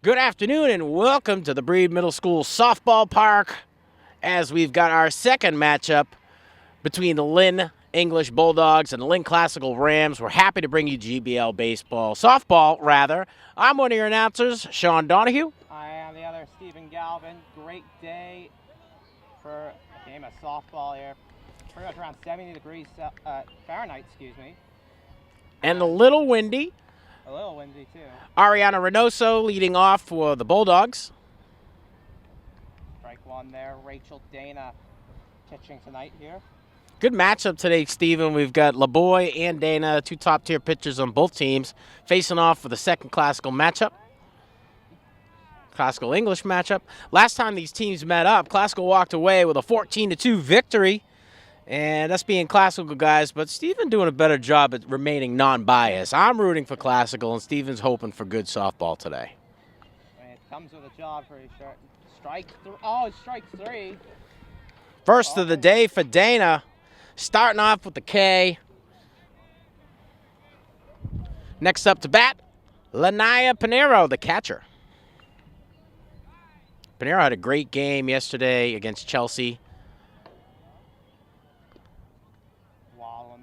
Good afternoon and welcome to the Breed Middle School Softball Park as we've got our second matchup between the Lynn English Bulldogs and the Lynn Classical Rams. We're happy to bring you GBL softball rather. I'm one of your announcers, Sean Donahue. I am the other, Stephen Galvin. Great day for a game of softball here. Pretty much around 70 degrees Fahrenheit, excuse me. And a little windy. A little windy too. Ariana Reynoso leading off for the Bulldogs. Strike one there. Rachel Dana pitching tonight here. Good matchup today, Stephen. We've got LeBoy and Dana, two top-tier pitchers on both teams, facing off for the second classical matchup. Classical English matchup. Last time these teams met up, Classical walked away with a 14-2 victory. And us being Classical guys, but Stephen doing a better job at remaining non-biased. I'm rooting for Classical, and Stephen's hoping for good softball today. It comes with a job for sure. Strike three. First of the day for Dana, starting off with the K. Next up to bat, Lanaya Pinero, the catcher. Pinero had a great game yesterday against Chelsea.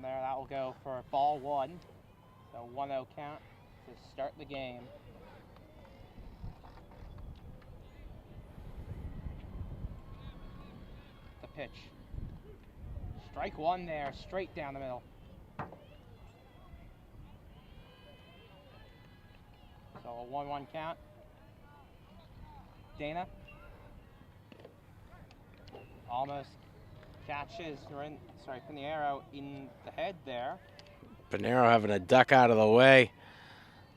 That will go for ball one. So 1-0 count to start the game. The pitch. Strike one there, straight down the middle. So a 1-1 count. Dana. Almost catches Pinero in the head there. Pinero having a duck out of the way.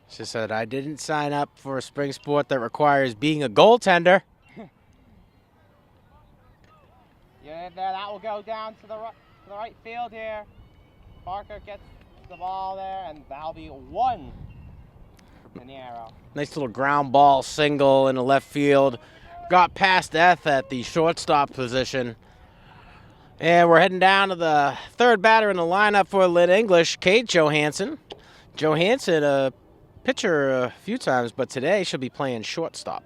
She said, I didn't sign up for a spring sport that requires being a goaltender. Yeah, that will go down to the right field here. Parker gets the ball there, and that'll be one for Pinero. Nice little ground ball single in the left field. Got past Eth at the shortstop position. And we're heading down to the third batter in the lineup for Lynn English, Kate Johansson. Johansson, a pitcher a few times, but today she'll be playing shortstop.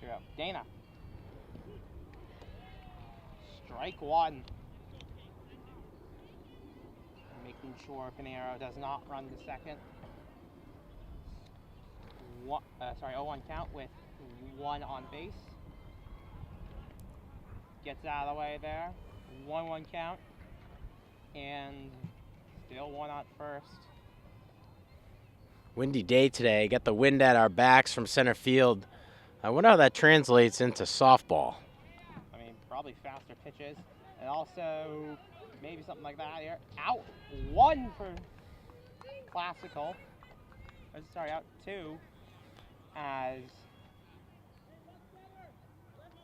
Here we go. Dana. Strike one. Making sure Pinero does not run to second. 0-1 count with one on base. Gets out of the way there. 1-1 count. And still one on first. Windy day today. Got the wind at our backs from center field. I wonder how that translates into softball. I mean, probably faster pitches. And also maybe something like that here. Out one for Classical. Out two as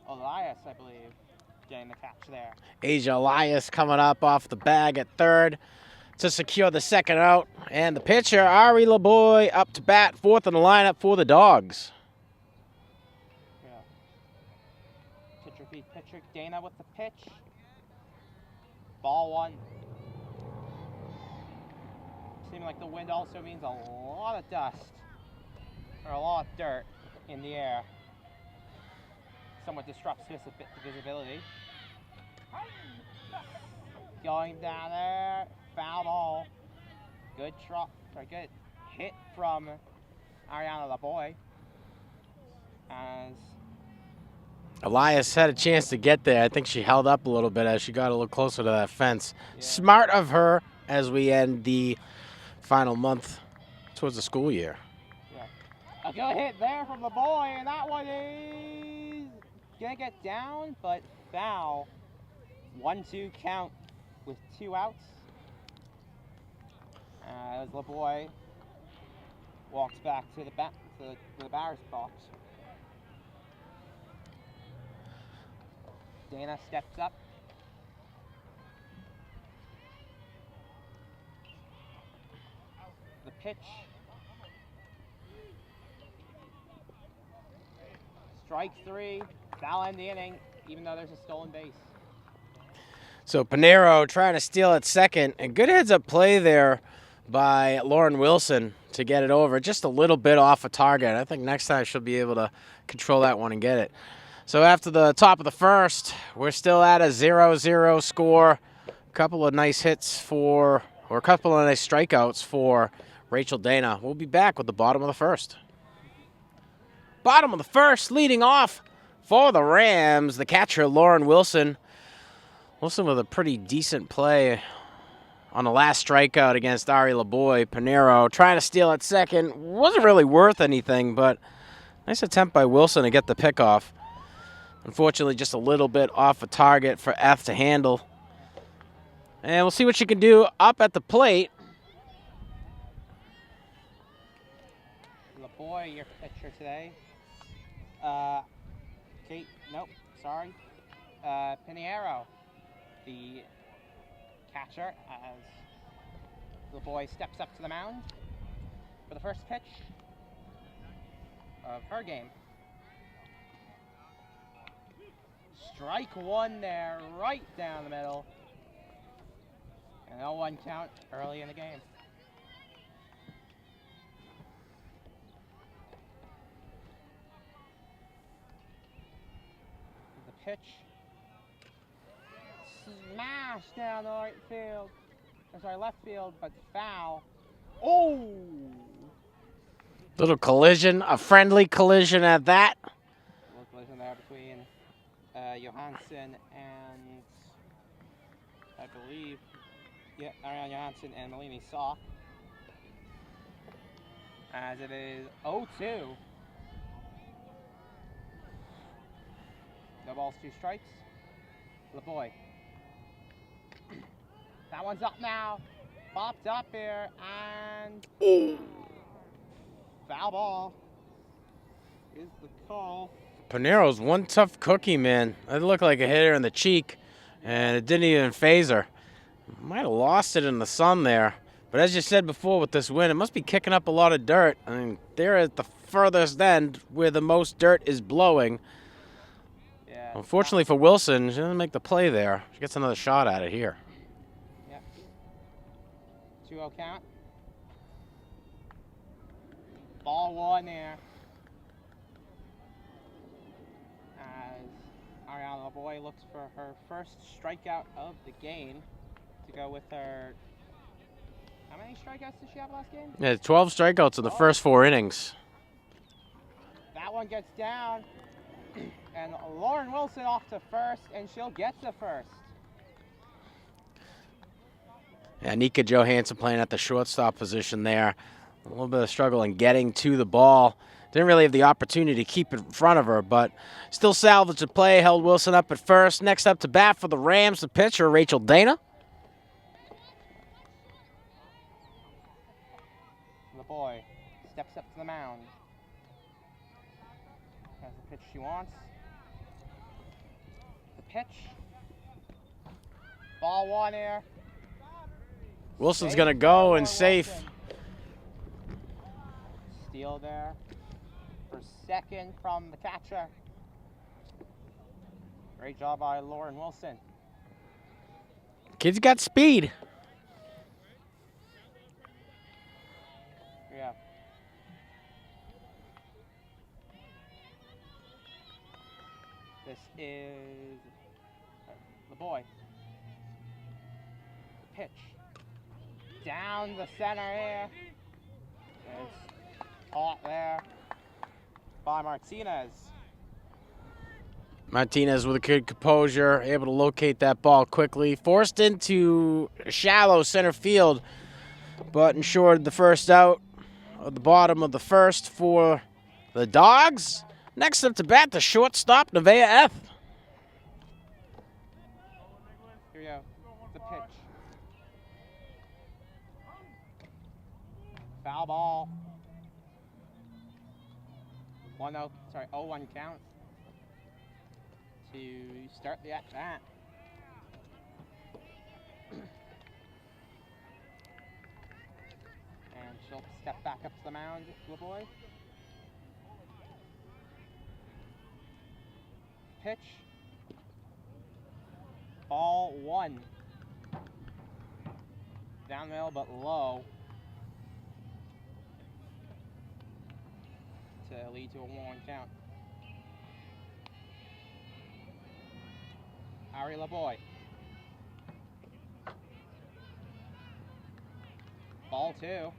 Elias, I believe, getting the catch there. Asia Elias coming up off the bag at third to secure the second out. And the pitcher, Ari LeBoy, up to bat, fourth in the lineup for the Dogs. Yeah. Pitcher. Dana with the pitch. Ball one. Seeming like the wind also means a lot of dust or a lot of dirt in the air. Somewhat disrupts visibility. Going down there, foul ball. Good hit from Ariana LeBoy. As Elias had a chance to get there. I think she held up a little bit as she got a little closer to that fence. Yeah. Smart of her as we end the final month towards the school year. Yeah. A good hit there from LeBoy, and that one is gonna get down, but foul. 1-2 count with 2 outs. As LeBoy walks back to the batter's box. Dana steps up. The pitch. Strike three. That'll end the inning, even though there's a stolen base. So Pinero trying to steal at second. And good heads-up play there by Lauren Wilson to get it over. Just a little bit off a target. I think next time she'll be able to control that one and get it. So after the top of the first, we're still at a 0-0 score. A couple of nice hits or a couple of nice strikeouts for Rachel Dana. We'll be back with the bottom of the first. Bottom of the first, leading off for the Rams, the catcher, Lauren Wilson. Wilson with a pretty decent play on the last strikeout against Ari LeBoy. Pinero trying to steal at second. Wasn't really worth anything, but nice attempt by Wilson to get the pickoff. Unfortunately, just a little bit off a target for F to handle. And we'll see what she can do up at the plate. LeBoy, your pitcher today. Kate, nope, sorry. Pinheiro, the catcher, as LeBoy steps up to the mound for the first pitch of her game. Strike one there, right down the middle. An 0-1 count early in the game. The pitch. Smash down the right field. Or sorry, left field, but foul. Oh! Little collision, a friendly collision at that. Little collision there between Johansson and, I believe, Ariane Johansson and Malini Saw. As it is 0-2. No balls, 2 strikes. LeBoy. That one's up now. Popped up here and foul ball is the call. Pinero's one tough cookie, man. It looked like a hitter in the cheek, and it didn't even phase her. Might have lost it in the sun there. But as you said before with this win, it must be kicking up a lot of dirt. I mean, they're at the furthest end where the most dirt is blowing. Yeah. Unfortunately for Wilson, she doesn't make the play there. She gets another shot at it here. Yep. 2-0 count. Ball one there. As Ariana LeBoy looks for her first strikeout of the game to go with her. How many strikeouts did she have last game? Yeah, 12 strikeouts in the first 4 innings. That one gets down. And Lauren Wilson off to first, and she'll get to first. Yeah, Nika Johansson playing at the shortstop position there. A little bit of struggle in getting to the ball. Didn't really have the opportunity to keep it in front of her, but still salvaged the play, held Wilson up at first. Next up to bat for the Rams, the pitcher, Rachel Dana. LeBoy steps up to the mound. Has the pitch she wants. The pitch. Ball one here. Wilson's going to go and safe. Steal there for second from the catcher. Great job by Lauren Wilson. Kid's got speed. Yeah. This is LeBoy. Pitch. Down the center here. It's caught there by Martinez. Martinez with a good composure, able to locate that ball quickly. Forced into shallow center field, but ensured the first out at the bottom of the first for the Dogs. Next up to bat, the shortstop, Nevaeh F. Here we go. The pitch. Foul ball. 1-0, sorry, 0-1 count to start the at-bat. And she'll step back up to the mound, LeBoy. Pitch. Ball one. Down the middle, but low. to lead to a 1-1 count. Ari LeBoy. Ball 2. As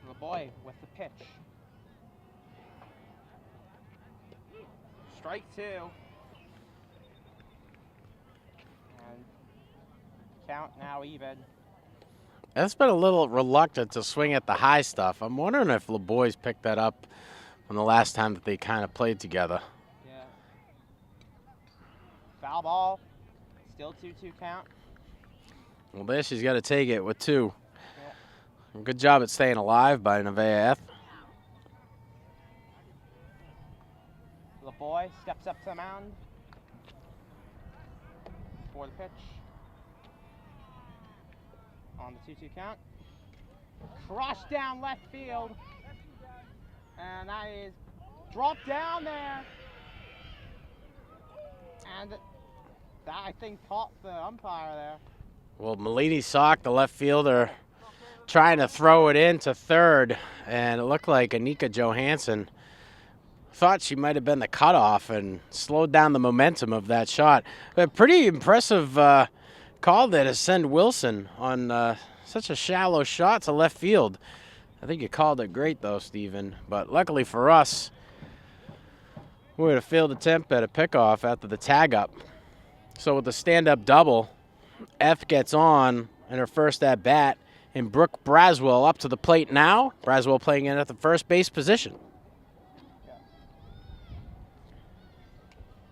LeBoy with the pitch. Strike 2. And count now even. That's been a little reluctant to swing at the high stuff. I'm wondering if LeBoy's picked that up from the last time that they kind of played together. Yeah. Foul ball. Still 2-2 count. Well, there she's got to take it with 2. Yeah. Good job at staying alive by Nevaeh. LeBoy steps up to the mound for the pitch. On the 2-2 count. Crushed down left field. And that is dropped down there. And that, I think, caught the umpire there. Well, Malini Sock, the left fielder, trying to throw it into third, and it looked like Anika Johansson thought she might have been the cutoff and slowed down the momentum of that shot. A pretty impressive call there to send Wilson on such a shallow shot to left field. I think you called it great, though, Steven. But luckily for us, we had a failed attempt at a pickoff after the tag up. So with the stand-up double, F gets on in her first at-bat, and Brooke Braswell up to the plate now. Braswell playing in at the first base position.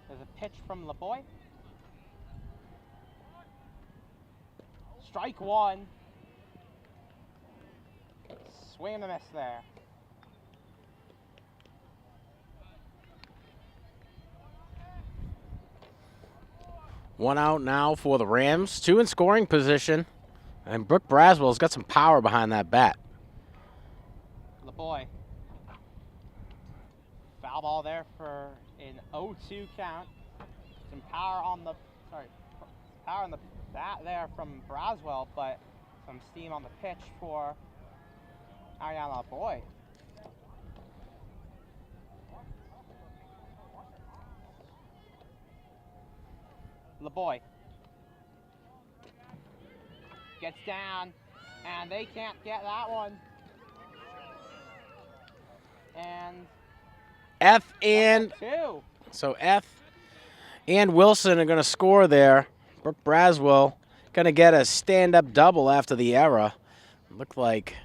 There's a pitch from LeBoy. Strike 1. Swing and a miss there. One out now for the Rams. 2 in scoring position. And Brooke Braswell's got some power behind that bat. LeBoy. Foul ball there for an 0-2 count. Some power on the bat there from Braswell, but some steam on the pitch for Ariana LeBoy. LeBoy gets down, and they can't get that one. And F and 2. So F and Wilson are going to score there. Brooke Braswell going to get a stand-up double after the error. Looked like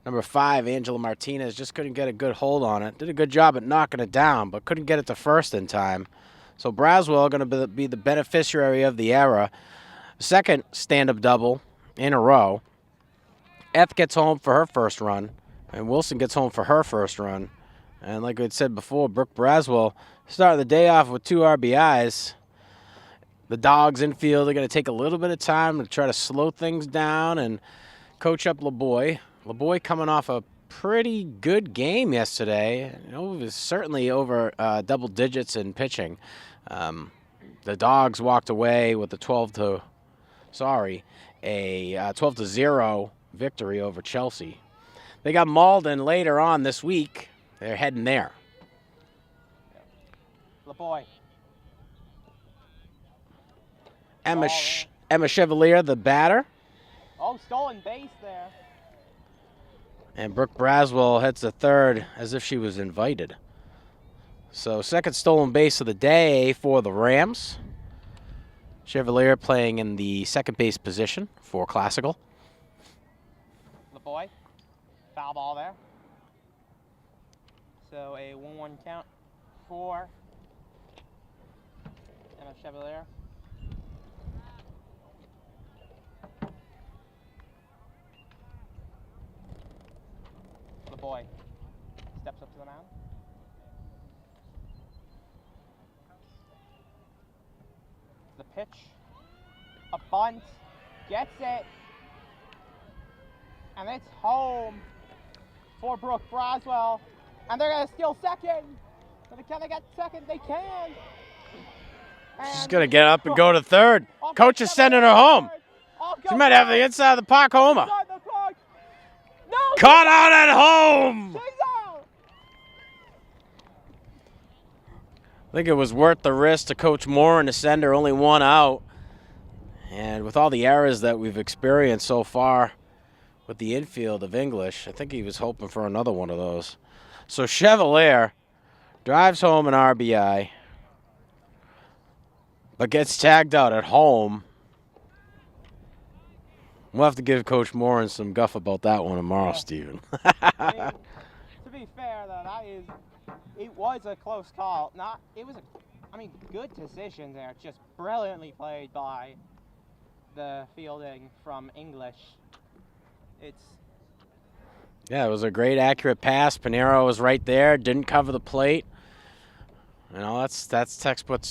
number 5, Angela Martinez, just couldn't get a good hold on it. Did a good job at knocking it down, but couldn't get it to first in time. So Braswell going to be the beneficiary of the error. Second stand-up double in a row. F gets home for her first run, and Wilson gets home for her first run. And like I had said before, Brooke Braswell starting the day off with 2 RBIs. The Dogs infield are going to take a little bit of time to try to slow things down and coach up LeBoy. LeBoy coming off a pretty good game yesterday. You know, it was certainly over double digits in pitching. The Dogs walked away with a 12-0 victory over Chelsea. They got Malden later on this week. They're heading there. LeBoy. Emma Chevalier, the batter. Oh, stolen base there. And Brooke Braswell heads to third as if she was invited. So second stolen base of the day for the Rams. Chevalier playing in the second base position for Classical. LeBoy. Foul ball there. So a 1-1 count for Emma Chevalier. LeBoy steps up to the mound. The pitch. A bunt. Gets it. And it's home for Brooke Braswell. And they're going to steal second. But can they get second? They can. She's And going to get up and go to third. Coach is sending her home. She might have the inside of the park homer. No, Caught out at home. she's out. I think it was worth the risk to Coach Moore and to send her only one out. And with all the errors that we've experienced so far with the infield of English, I think he was hoping for another one of those. So Chevalier drives home an RBI, but gets tagged out at home. We'll have to give Coach Moore some guff about that one tomorrow, Steven. I mean, to be fair, though, it was a close call. Good decision there. Just brilliantly played by the fielding from English. Yeah, it was a great accurate pass. Pinero was right there, didn't cover the plate. You know, that's textbook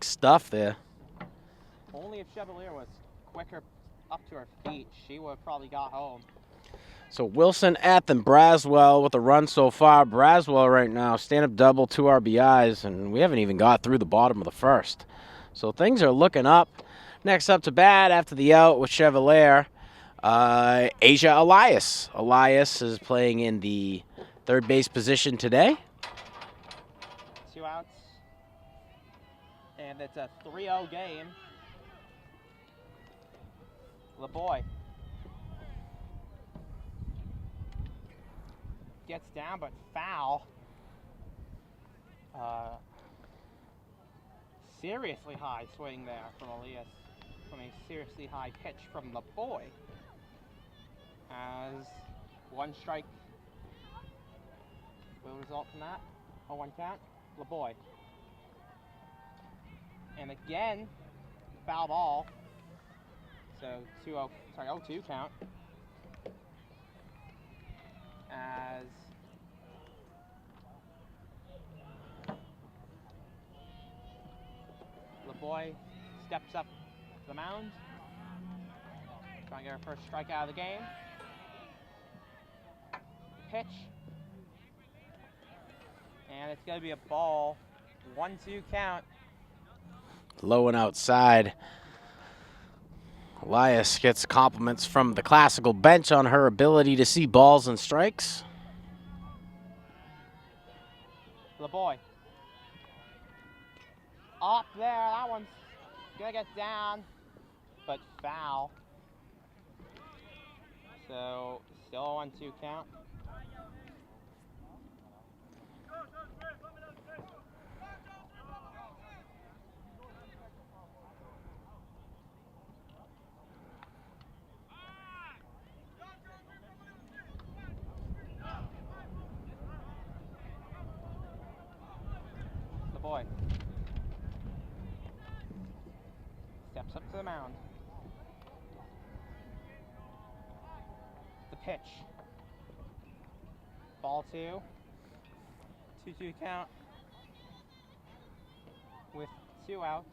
stuff there. Only if Chevalier was quicker up to her feet, she would have probably got home. So Wilson, Ethan, Braswell with a run so far. Braswell right now, stand-up double, 2 RBIs, and we haven't even got through the bottom of the first. So things are looking up. Next up to bat after the out with Chevalier, Asia Elias. Elias is playing in the third base position today. 2 outs. And it's a 3-0 game. LeBoy gets down, but foul. Seriously high swing there from Elias, from a seriously high pitch from LeBoy. As 1 strike will result from that. 0-1 count, LeBoy. And again, foul ball. So 0-2 count. As LeBoy steps up to the mound. Trying to get her first strikeout of the game. Pitch. And it's going to be a ball. 1-2 count. Low and outside. Elias gets compliments from the classical bench on her ability to see balls and strikes. LeBoy. Up there, that one's gonna get down, but foul. So still a 1-2 count. LeBoy steps up to the mound. The pitch. Ball 2. 2-2 count. With 2 outs.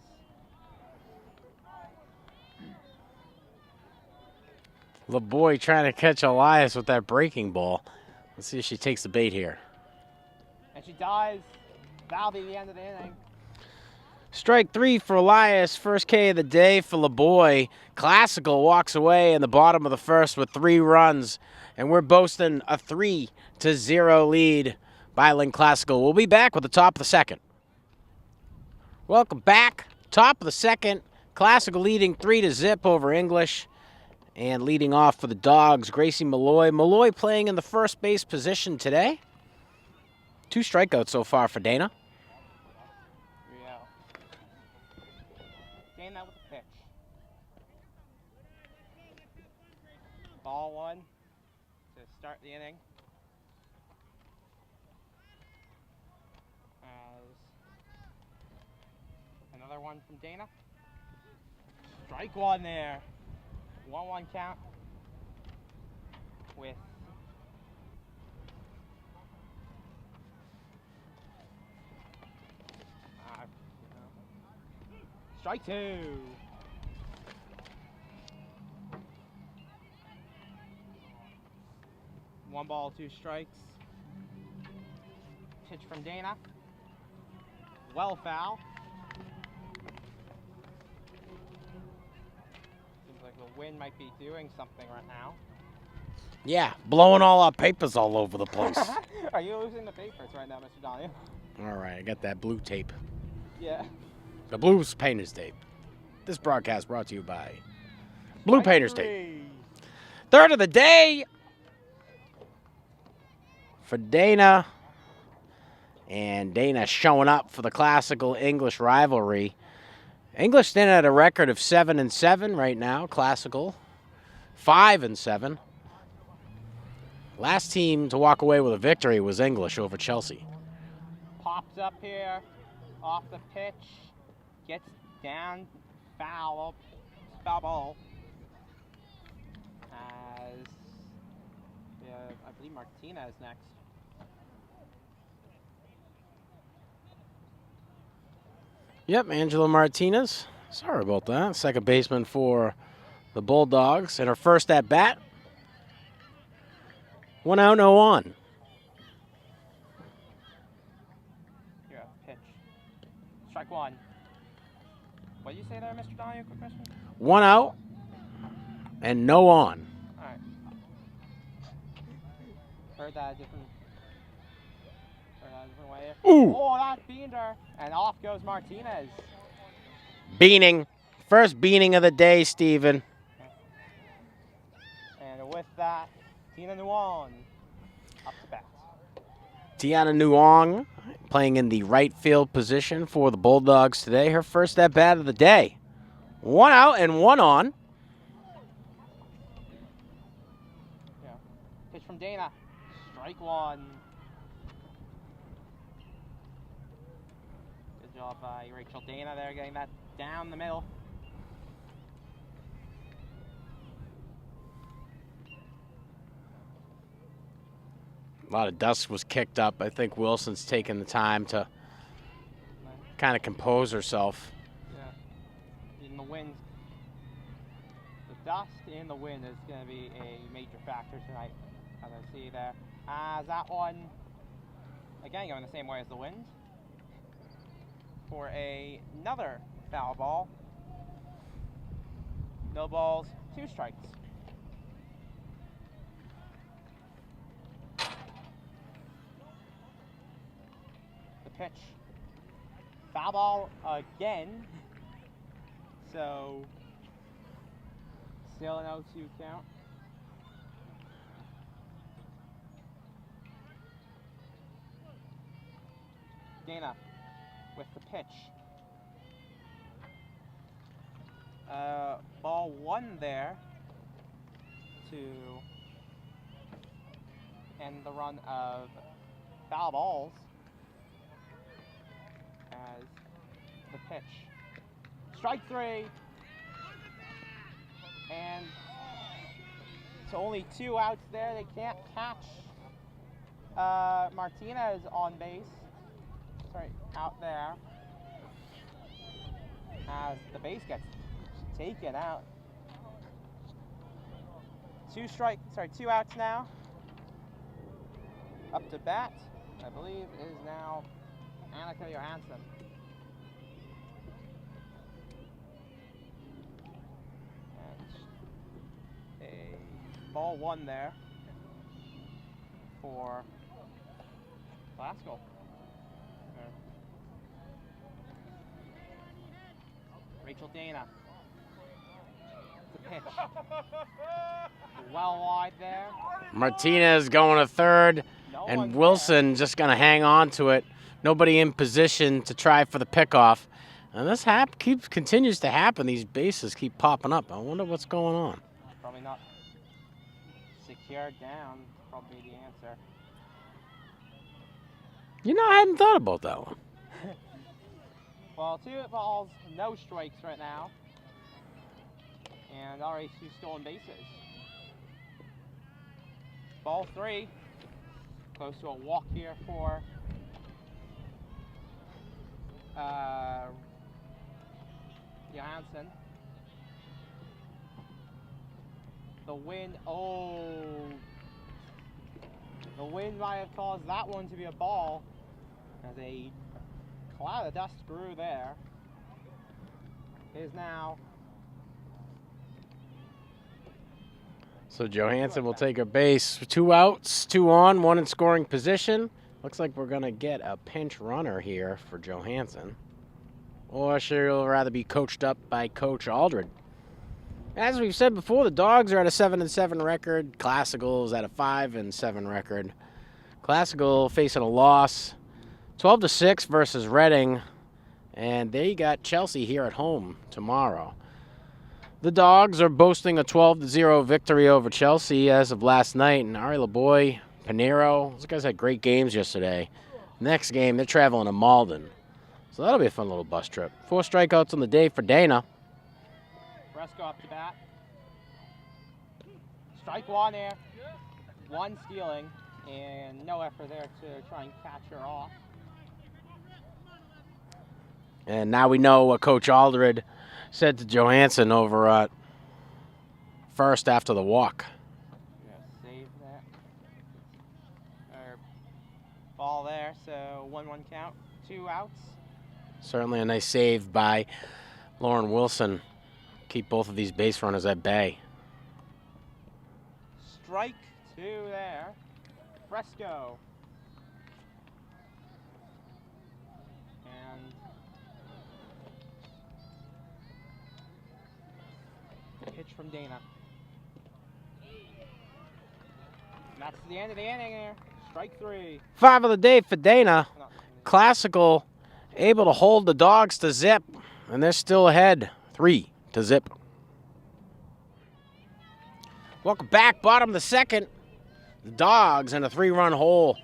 LeBoy trying to catch Elias with that breaking ball. Let's see if she takes the bait here. And she dies. That'll be the end of the inning. Strike 3 for Elias. First K of the day for LeBoy. Classical walks away in the bottom of the first with 3 runs. And we're boasting a 3-0 lead by Lynn Classical. We'll be back with the top of the second. Welcome back. Top of the second. Classical leading 3-0 over English. And leading off for the Dogs, Gracie Malloy. Malloy playing in the first base position today. 2 strikeouts so far for Dana. Yeah. Dana with the pitch. Ball 1 to start the inning. As another one from Dana. Strike 1 there. 1-1 count with strike 2. One ball, 2 strikes. Pitch from Dana. Well foul. the wind might be doing something right now. Yeah, blowing all our papers all over the place. Are you losing the papers right now, Mr. Donahue? All right, I got that blue tape. Yeah. The blue painter's tape. This broadcast brought to you by Blue Painter's Tape. Third of the day for Dana. And Dana showing up for the classical English rivalry. English standing at a record of 7-7 right now. Classical 5-7. Last team to walk away with a victory was English over Chelsea. Pops up here, off the pitch, gets down, foul ball. As I believe Martinez next. Yep, Angela Martinez. Sorry about that. Second baseman for the Bulldogs. And her first at bat. 1 out, no on. Here, pitch. Strike one. What did you say there, Mr. Donahue? Quick question. 1 out and no on. All right. Heard that a different way. Ooh. Oh, that beaned her. And off goes Martinez. Beaning. First beaning of the day, Steven. And with that, Tina Nuong up to bat. Tiana Nuong playing in the right field position for the Bulldogs today. Her first at bat of the day. 1 out and 1 on. Yeah. Pitch from Dana. Strike one. Good job by Rachel Dana there, getting that down the middle. A lot of dust was kicked up. I think Wilson's taken the time to kind of compose herself. Yeah. In the wind. The dust in the wind is going to be a major factor tonight, as I see there. As that one, again, going the same way as the wind. For another foul ball. No balls, 2 strikes. The pitch. Foul ball again. So, still an 0-2 count. Dana with the pitch. Ball 1 there to end the run of foul balls as the pitch. Strike 3. And so only 2 outs there. They can't catch Martinez on base. Sorry, out there. As the base gets taken out. 2 outs now. Up to bat, I believe, is now Annika Johansson. And a ball 1 there for Glasgow. Rachel Dana. The pitch. Well wide there. Martinez going to third, and Wilson just going to hang on to it. Nobody in position to try for the pickoff. And this continues to happen. These bases keep popping up. I wonder what's going on. Probably not secured down. Probably the answer. You know, I hadn't thought about that one. Well, 2 balls, no strikes right now. And already 2 stolen bases. Ball 3. Close to a walk here for Johansson. The wind, the wind might have caused that one to be a ball as a cloud of dust grew there. It is now So Johansson will take a base. 2 outs, 2 on, 1 in scoring position. Looks like we're going to get a pinch runner here for Johansson. Or she'll rather be coached up by Coach Aldred. As we've said before, the Dogs are at a 7-7 record. Classical is at a 5-7 record. Classical facing a loss, 12-6 versus Reading. And they got Chelsea here at home tomorrow. The Dogs are boasting a 12-0 victory over Chelsea as of last night. And Ari LeBoy, Pinero, those guys had great games yesterday. Next game, they're traveling to Malden. So that'll be a fun little bus trip. 4 strikeouts on the day for Dana. Fresco up to bat. Strike 1 there. 1 stealing, and no effort there to try and catch her off. And now we know what Coach Aldred said to Johansson over at first after the walk. Save that. Or ball there, so 1-1 count, 2 outs. Certainly a nice save by Lauren Wilson. Keep both of these base runners at bay. Strike 2 there. Fresco. And pitch from Dana. And that's the end of the inning here. Strike 3. 5 of the day for Dana. Classical able to hold the Dogs to zip, and they're still ahead 3-0. Welcome back, bottom of the second. The Dogs in a 3-run hole.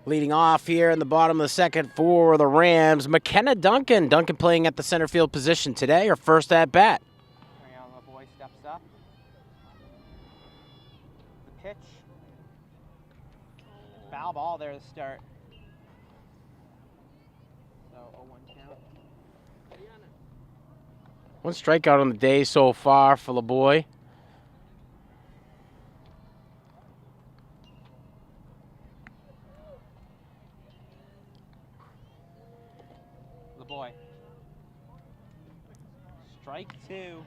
Leading off here in the bottom of the second for the Rams, McKenna Duncan. Duncan playing at the center field position today, her first at bat. The boy steps up. The pitch. Foul ball there to start. So 0-1 count. 1 strikeout on the day so far for the boy. Boy. Strike 2.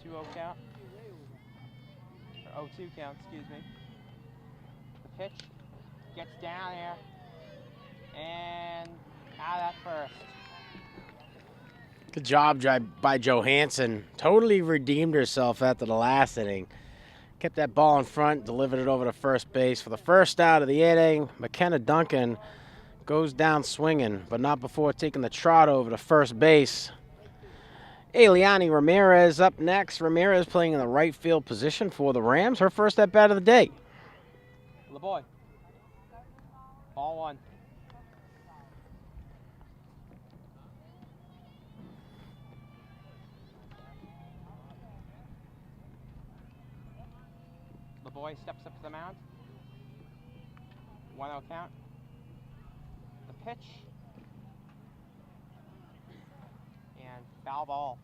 2-0 count. Or 0-2 count, excuse me. The pitch gets down there and out at first. Good job by Johansson. Totally redeemed herself after the last inning. Kept that ball in front, delivered it over to first base. For the first out of the inning, McKenna Duncan goes down swinging, but not before taking the trot over to first base. Eliani Ramirez up next. Ramirez playing in the right field position for the Rams. Her first at bat of the day. LeBoy. Ball 1. Boy steps up to the mound. 1-0 count. The pitch. And foul ball.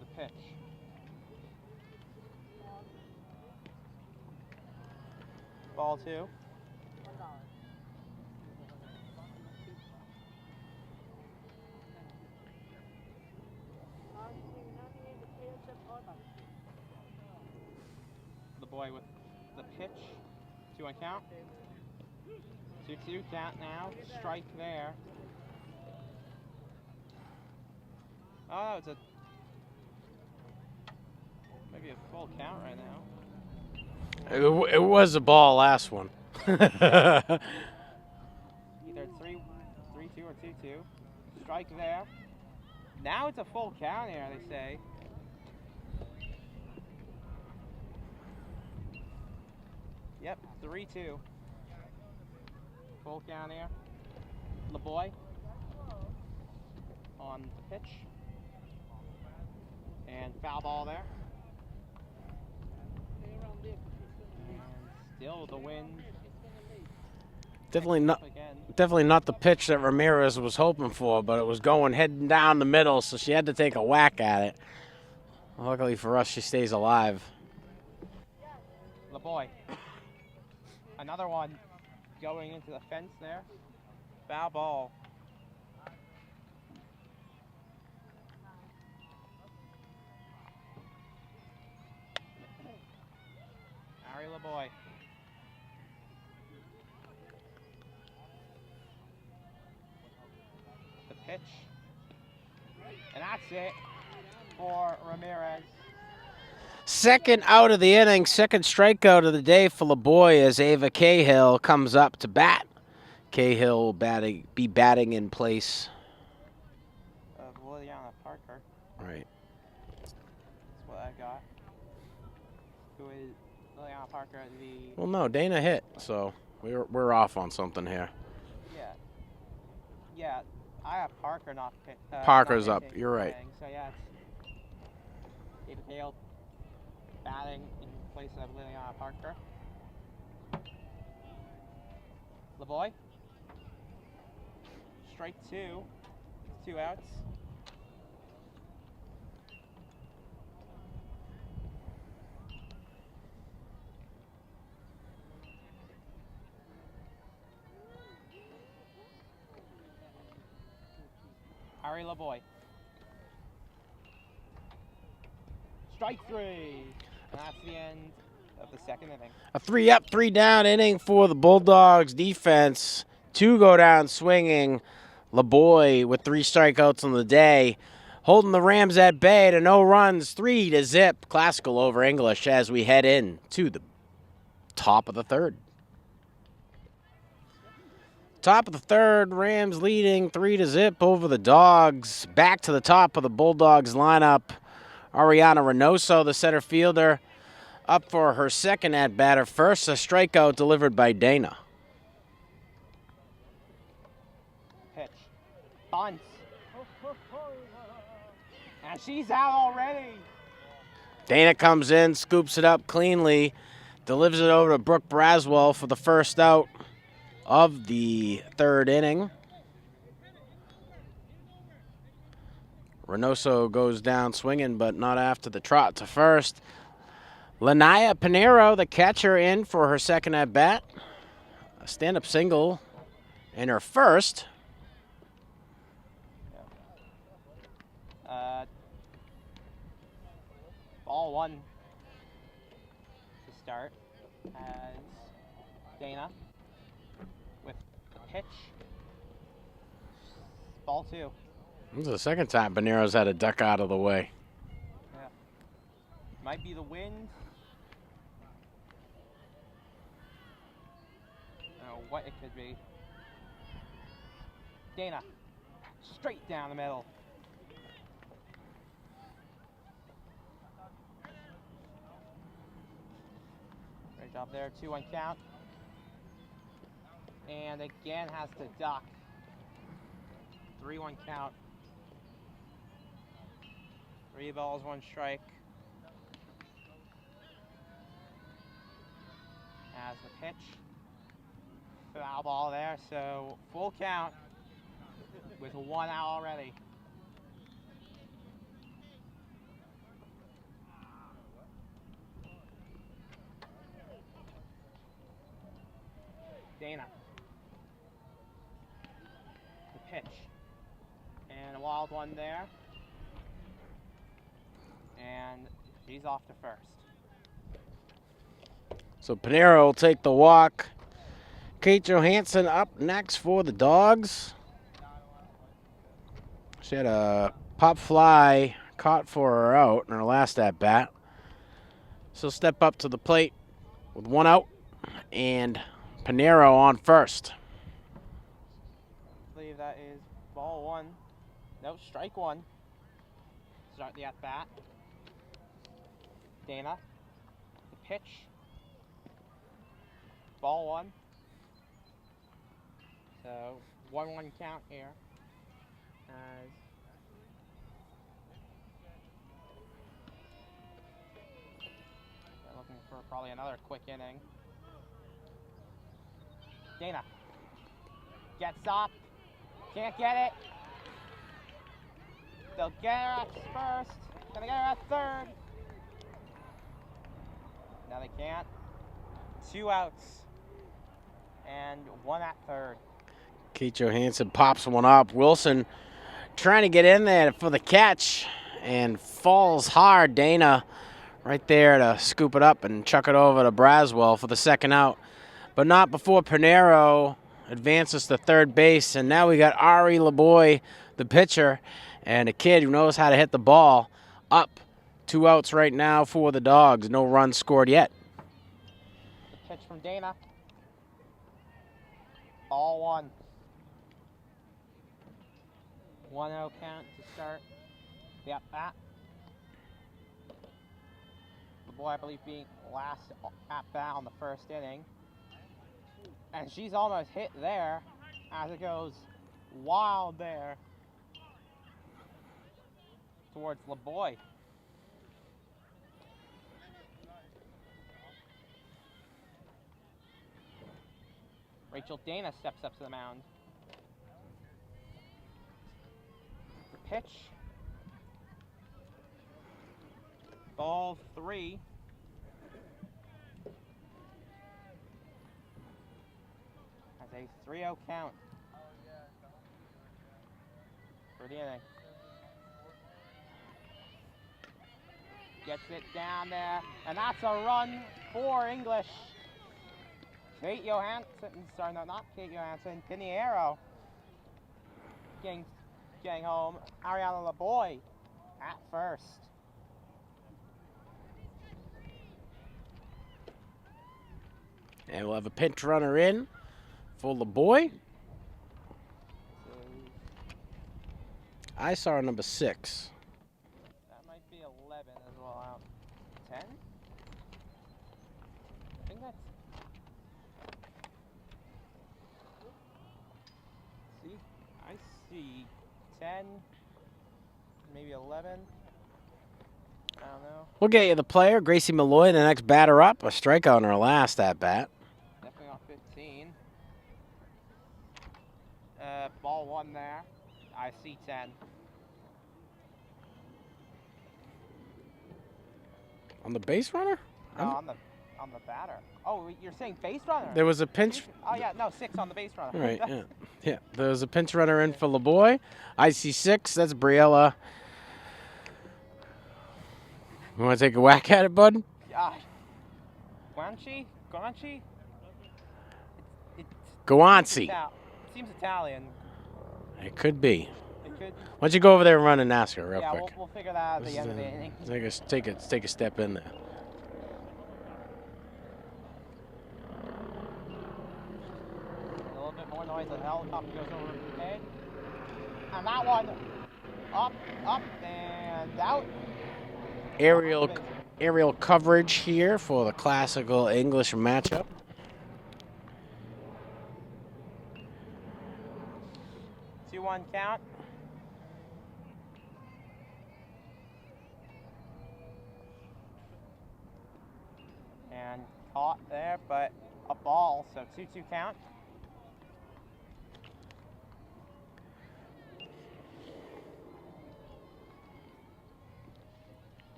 The pitch. Ball 2. The boy with the pitch. 2-1 count. 2-2 count now. Strike there. Oh, it's maybe a full count right now. It was a ball last one. Either 3-2 or 2-2. Strike there. Now it's a full count here, they say. Yep, 3-2. Full count here. LeBoy on the pitch. And foul ball there. And still the wind. Definitely not. Again. Definitely not the pitch that Ramirez was hoping for, but it was going heading down the middle, so she had to take a whack at it. Luckily for us, she stays alive. LeBoy. Another one going into the fence there. Foul ball. Ari LeBoy. The pitch. And that's it for Ramirez. Second out of the inning, second strikeout of the day for LeBoy as Ava Cahill comes up to bat. Cahill will be batting in place. Of Liliana Parker. Right. That's what I got. Who is Liliana Parker? Well, no, Dana hit, so we're off on something here. Yeah, I have Parker not hit. Parker's not up. hitting, You're right. So yeah, it's David Hale batting in place of Liliana Parker. LeBoy. Strike two. 2 outs. Ari LeBoy. Strike 3. And that's the end of the second inning. A 3 up, 3 down inning for the Bulldogs defense. 2 go down swinging. LeBoy with 3 strikeouts on the day, holding the Rams at bay to no runs, 3-0. Classical over English as we head in to the top of the third. Top of the third, Rams leading 3-0 over the Dogs. Back to the top of the Bulldogs lineup. Ariana Reynoso, the center fielder, up for her second at-bat. Her first, a strikeout delivered by Dana. Pitch. Bunts. And she's out already. Dana comes in, scoops it up cleanly, delivers it over to Brooke Braswell for the first out of the third inning. Reynoso goes down swinging, but not after the trot to first. Lanaya Pinero, the catcher, in for her second at-bat. A stand-up single in her first. Ball 1 to start as Dana with the pitch. Ball 2. This is the second time Pinero's had a duck out of the way. Yeah. Might be the wind. I don't know what it could be. Dana, straight down the middle. Great job there, 2-1 count. And again has to duck. 3-1 count. 3 balls, 1 strike. Has the pitch. Foul ball there, so full count with 1 out already. Dana. The pitch. And a wild one there. And he's off to first. So Pinero will take the walk. Kate Johansson up next for the Dogs. She had a pop fly caught for her out in her last at-bat. She'll step up to the plate with 1 out and Pinero on first. I believe that is ball 1. No, strike 1. Start the at-bat. Dana. The pitch. Ball 1. So 1-1 count here. As they're looking for probably another quick inning. Dana. Gets up. Can't get it. They'll get her at first. Gonna get her at third. No, they can't. 2 outs. And 1 at third. Kate Johansson pops one up. Wilson trying to get in there for the catch and falls hard. Dana right there to scoop it up and chuck it over to Braswell for the second out. But not before Pinero advances to third base. And now we got Ari LeBoy, the pitcher, and a kid who knows how to hit the ball. Up 2 outs right now for the Dogs. No runs scored yet. Pitch from Dana. Ball 1. 1-0 count to start the at-bat. The boy, I believe, being last at-bat on the first inning. And she's almost hit there as it goes wild there towards LeBoy. Rachel Dana steps up to the mound. The pitch. Ball 3. Has a 3-0 count for the inning. Gets it down there, and that's a run for English. Kate Johansson, sorry, no, not Kate Johansson, Pinheiro getting home. Ariana LeBoy at first. And we'll have a pinch runner in for LeBoy. I saw number 6. That might be 11 as well. Out 10? I think that's. See, I see 10, maybe 11. I don't know. We'll get you the player, Gracie Malloy, the next batter up. A strikeout in her last at bat. Definitely off 15. Ball 1 there. I see 10. On the base runner? No, on the batter. Oh, you're saying base runner? There was a pinch. Oh yeah, no, 6 on the base runner. Right, yeah. Yeah, there was a pinch runner in for LeBoy. I see 6. That's Briella. You want to take a whack at it, bud? Guanci? Guanci. It seems Italian. It could be. It could. Why don't you go over there and run and ask her real Yeah, quick? we'll figure that out at the end of the inning. Take a step in there. A little bit more noise. The helicopter goes over the head. And that one up, and out. Aerial coverage here for the classical English matchup. Two-one count. And caught there, but a ball, so 2-2 count.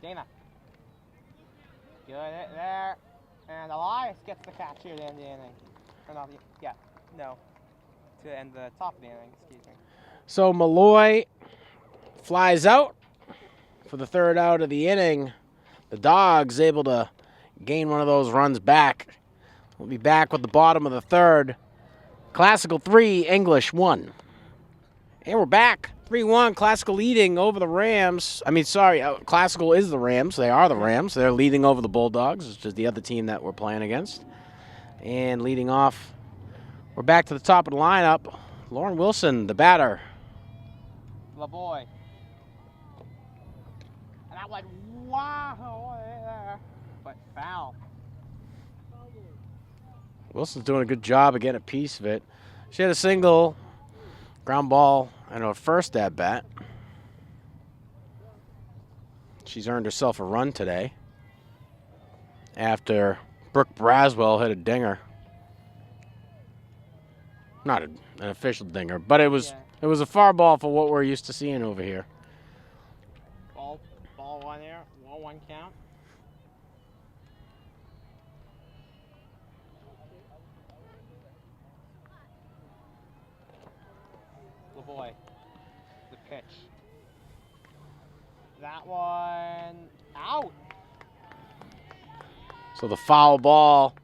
Dana. Good hit there. And Elias gets the catch here at the end of the inning. Or not, to end the top of the inning, excuse me. So Malloy flies out for the third out of the inning. The Dogs able to gain one of those runs back. We'll be back with the bottom of the third. Classical 3, English 1. And we're back. 3-1, Classical leading over the Rams. Classical is the Rams. They are the Rams. They're leading over the Bulldogs, which is the other team that we're playing against. And leading off, we're back to the top of the lineup. Lauren Wilson, the batter. LeBoy. And that went wow there, but foul. Wilson's doing a good job of getting a piece of it. She had a single ground ball in her first at bat. She's earned herself a run today after Brooke Braswell hit a dinger. Not an official dinger, but it was Yeah. it was a foul ball for what we're used to seeing over here. Ball one there. 1-1 count. LeBoy. The pitch. That one out. So the foul ball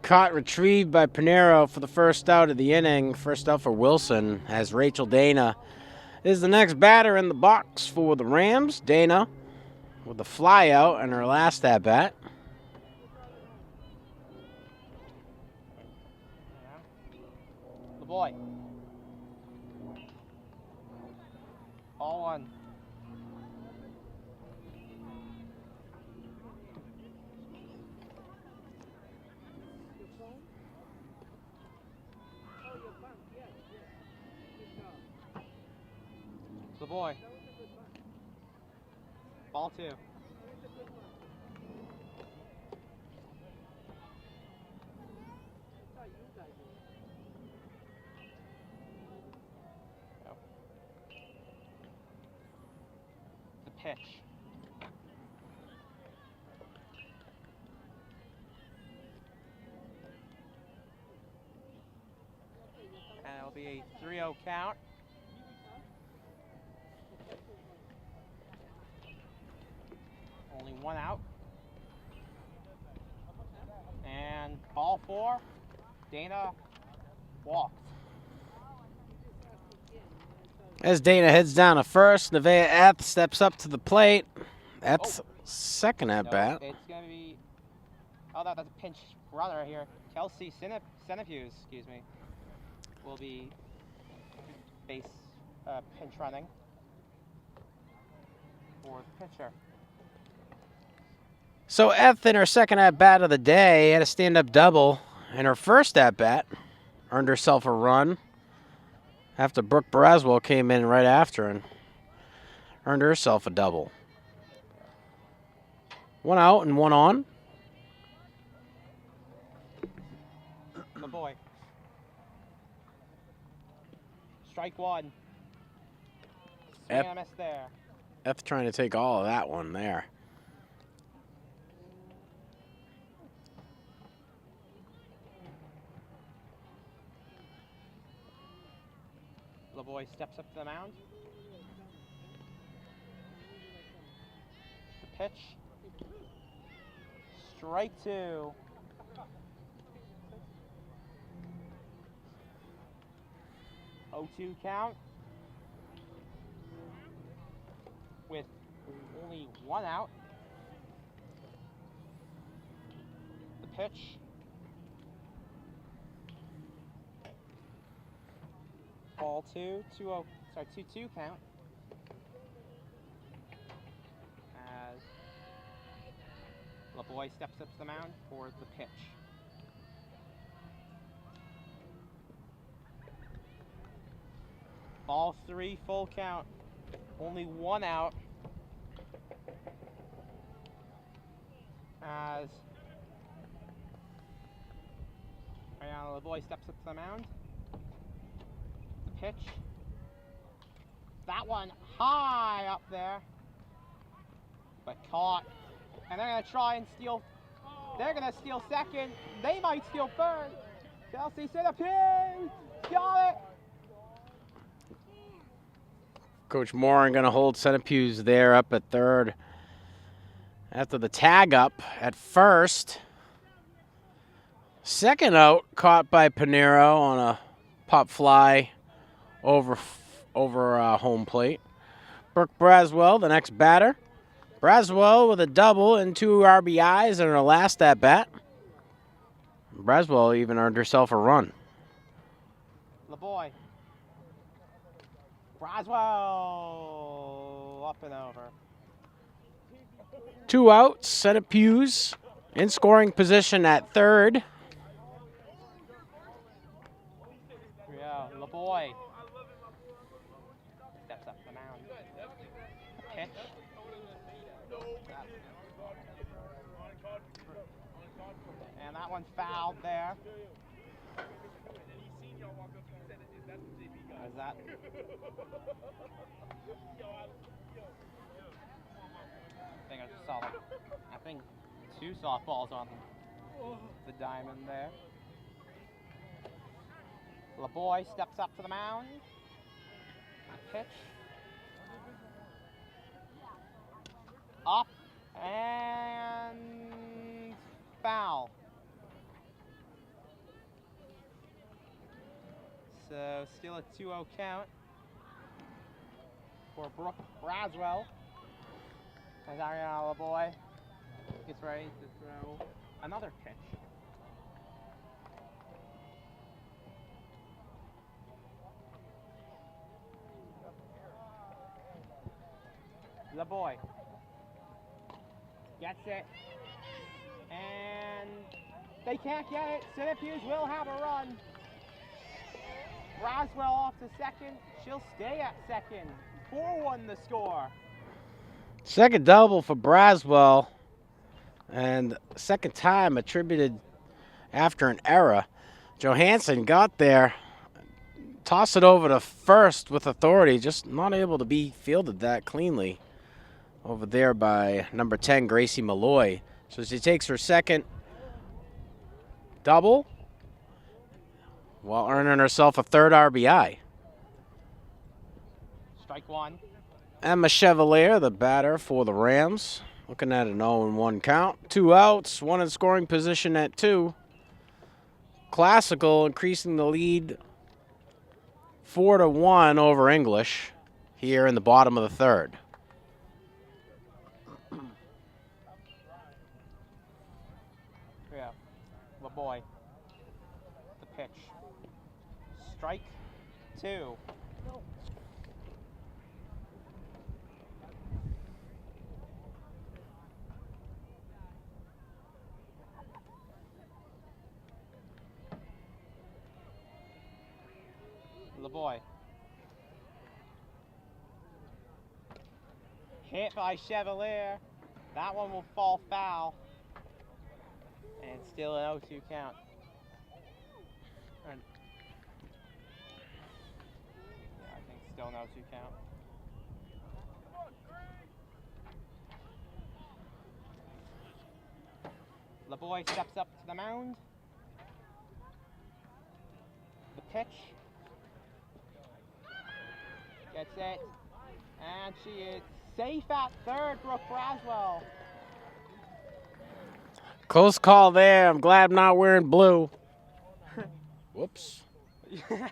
caught, retrieved by Pinero for the first out of the inning. First out for Wilson, as Rachel Dana is the next batter in the box for the Rams. Dana with the fly out in her last at bat. LeBoy. Ball one. LeBoy. Ball two. The pitch. And it'll be a 3-0 count. Only one out. And ball four. Dana walked. As Dana heads down to first, Nevaeh Eth steps up to the plate. Eth's second at bat. It's going to be. Oh, that's a pinch runner here. Kelsey Centifuse, excuse me, will be base pinch running for the pitcher. So Eth in her second at bat of the day had a stand-up double. In her first at bat, earned herself a run after Brooke Braswell came in right after and earned herself a double. One out and one on. The boy. Strike one. Swing and a miss there. Eth trying to take all of that one there. LeBoy steps up to the mound. The pitch. Strike two. Oh, 2 count. With only one out. The pitch. Ball 2, 2-0, sorry, 2-2 count. As LeBoy steps up to the mound for the pitch. Ball 3, full count. Only one out. As Ariana LeBoy steps up to the mound. Pitch. That one high up there, but caught. And they're gonna try and steal. They're gonna steal second. They might steal third. Chelsea Centipede got it. Coach Moran going to hold Centipede there up at third. After the tag up at first. Second out caught by Pinero on a pop fly over home plate. Brooke Braswell, the next batter. Braswell with a double and 2 RBIs in her last at bat. Braswell even earned herself a run. LeBoy. Braswell up and over. 2 outs, Centipede in scoring position at third. Yeah, LeBoy. Steps up the mound. Pitch. And that one fouled there. Is that? I think I just saw like, I think 2 softballs on the diamond there. LeBoy steps up to the mound. Pitch. Up and foul. So still a 2-0 count for Brooke Braswell. As Ariana LeBoy gets ready to throw another pitch. LeBoy gets it, and they can't get it. Syracuse will have a run. Braswell off to second. She'll stay at second. 4-1 the score. Second double for Braswell, and second time attributed after an error. Johansson got there, tossed it over to first with authority, just not able to be fielded that cleanly over there by number 10, Gracie Malloy. So she takes her second double while earning herself a third RBI. Strike one. Emma Chevalier, the batter for the Rams, looking at an 0-1 count. 2 outs, 1 in scoring position at 2. Classical increasing the lead 4-1 over English here in the bottom of the third. Yeah, LeBoy. The pitch. Strike 2. LeBoy. Hit by Chevalier. That one will fall foul. And still an 0-2 count. Yeah, I think still an 0-2 count. LeBoy steps up to the mound. The pitch. Gets it. And she is safe at third, Brooke Braswell. Close call there. I'm glad I'm not wearing blue. Whoops. And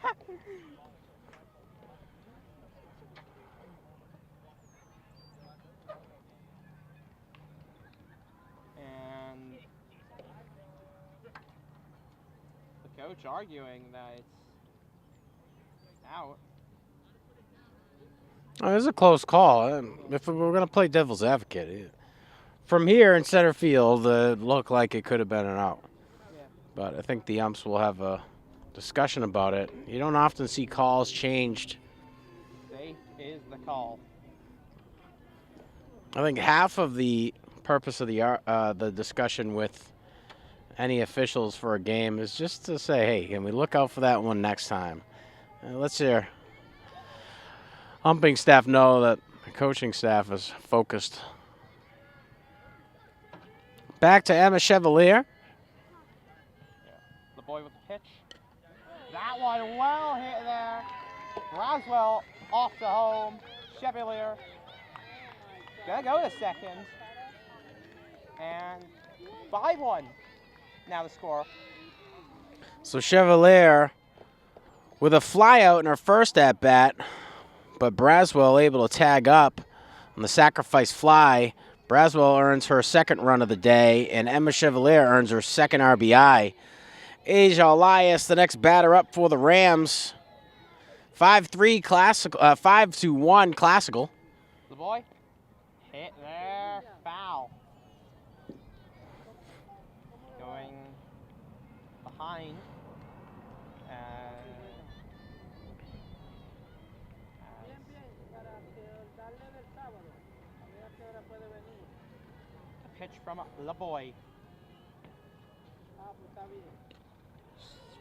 the coach arguing that it's out. Oh, it was a close call. If we were going to play devil's advocate, from here in center field, it looked like it could have been an out. Yeah. But I think the umps will have a discussion about it. You don't often see calls changed. Safe is the call. I think half of the purpose of the discussion with any officials for a game is just to say, hey, can we look out for that one next time? Let's hear umping staff know that the coaching staff is focused. Back to Emma Chevalier. The boy with the pitch. That one well hit there. Braswell off to home. Chevalier gonna go to second. And 5-1 now the score. So Chevalier with a fly out in her first at bat, but Braswell able to tag up on the sacrifice fly. Braswell earns her second run of the day, and Emma Chevalier earns her second RBI. Asia Elias, the next batter up for the Rams. 5-3 classical, 5-1 classical. The boy hit there, foul. Going behind. Pitch from LeBoy.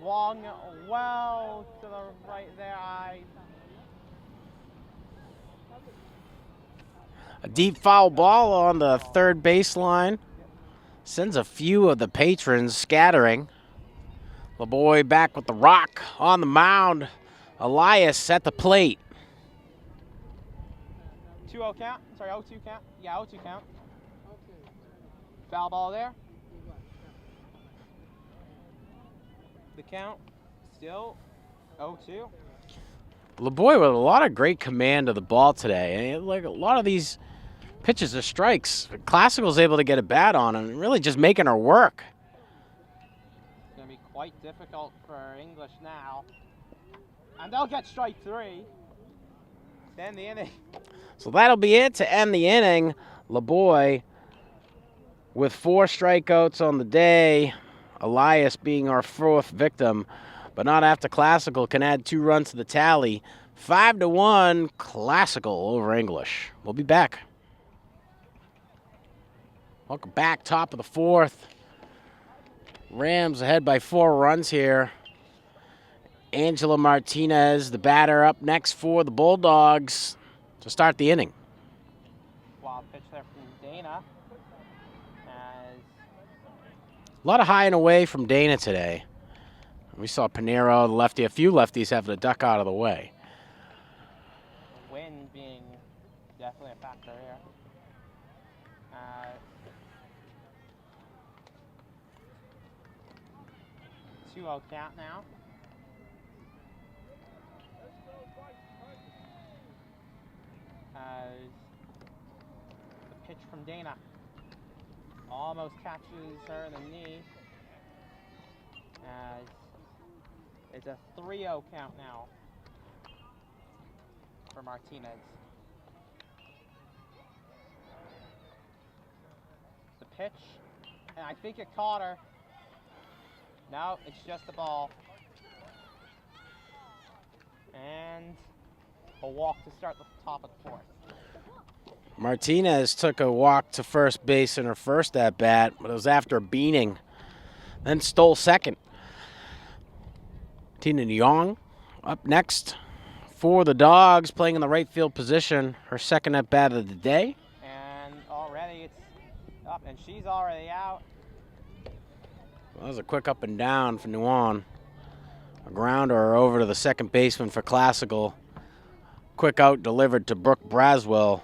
Swung well to the right there. A deep foul ball on the third baseline sends a few of the patrons scattering. LeBoy back with the rock on the mound. Elias at the plate. 2-0 count. Sorry, 0-2 count. Yeah, 0-2 count. Foul ball there. The count still 0-2. LeBoy with a lot of great command of the ball today. And like a lot of these pitches are strikes. Classical's able to get a bat on and really just making her work. It's going to be quite difficult for English now. And they'll get strike 3. To end the inning. So that'll be it to end the inning. LeBoy with 4 strikeouts on the day. Elias being our 4th victim, but not after Classical can add 2 runs to the tally. 5-1 Classical over English. We'll be back. Welcome back, top of the 4th. Rams ahead by 4 runs here. Angela Martinez, the batter, up next for the Bulldogs to start the inning. Wild pitch there from Dana. A lot of high and away from Dana today. We saw Pinero, the lefty, a few lefties having to duck out of the way. The wind being definitely a factor here. 2-0 count now. The pitch from Dana almost catches her in the knee. It's a 3-0 count now for Martinez. The pitch, and I think it caught her. No, it's just a ball. And a walk to start the top of the 4th. Martinez took a walk to first base in her first at-bat, but it was after a beating, then stole second. Tina Young up next for the Dogs, playing in the right field position, her second at-bat of the day. And already it's up, and she's already out. Well, that was a quick up and down for Nuan. A grounder over to the second baseman for Classical. Quick out delivered to Brooke Braswell.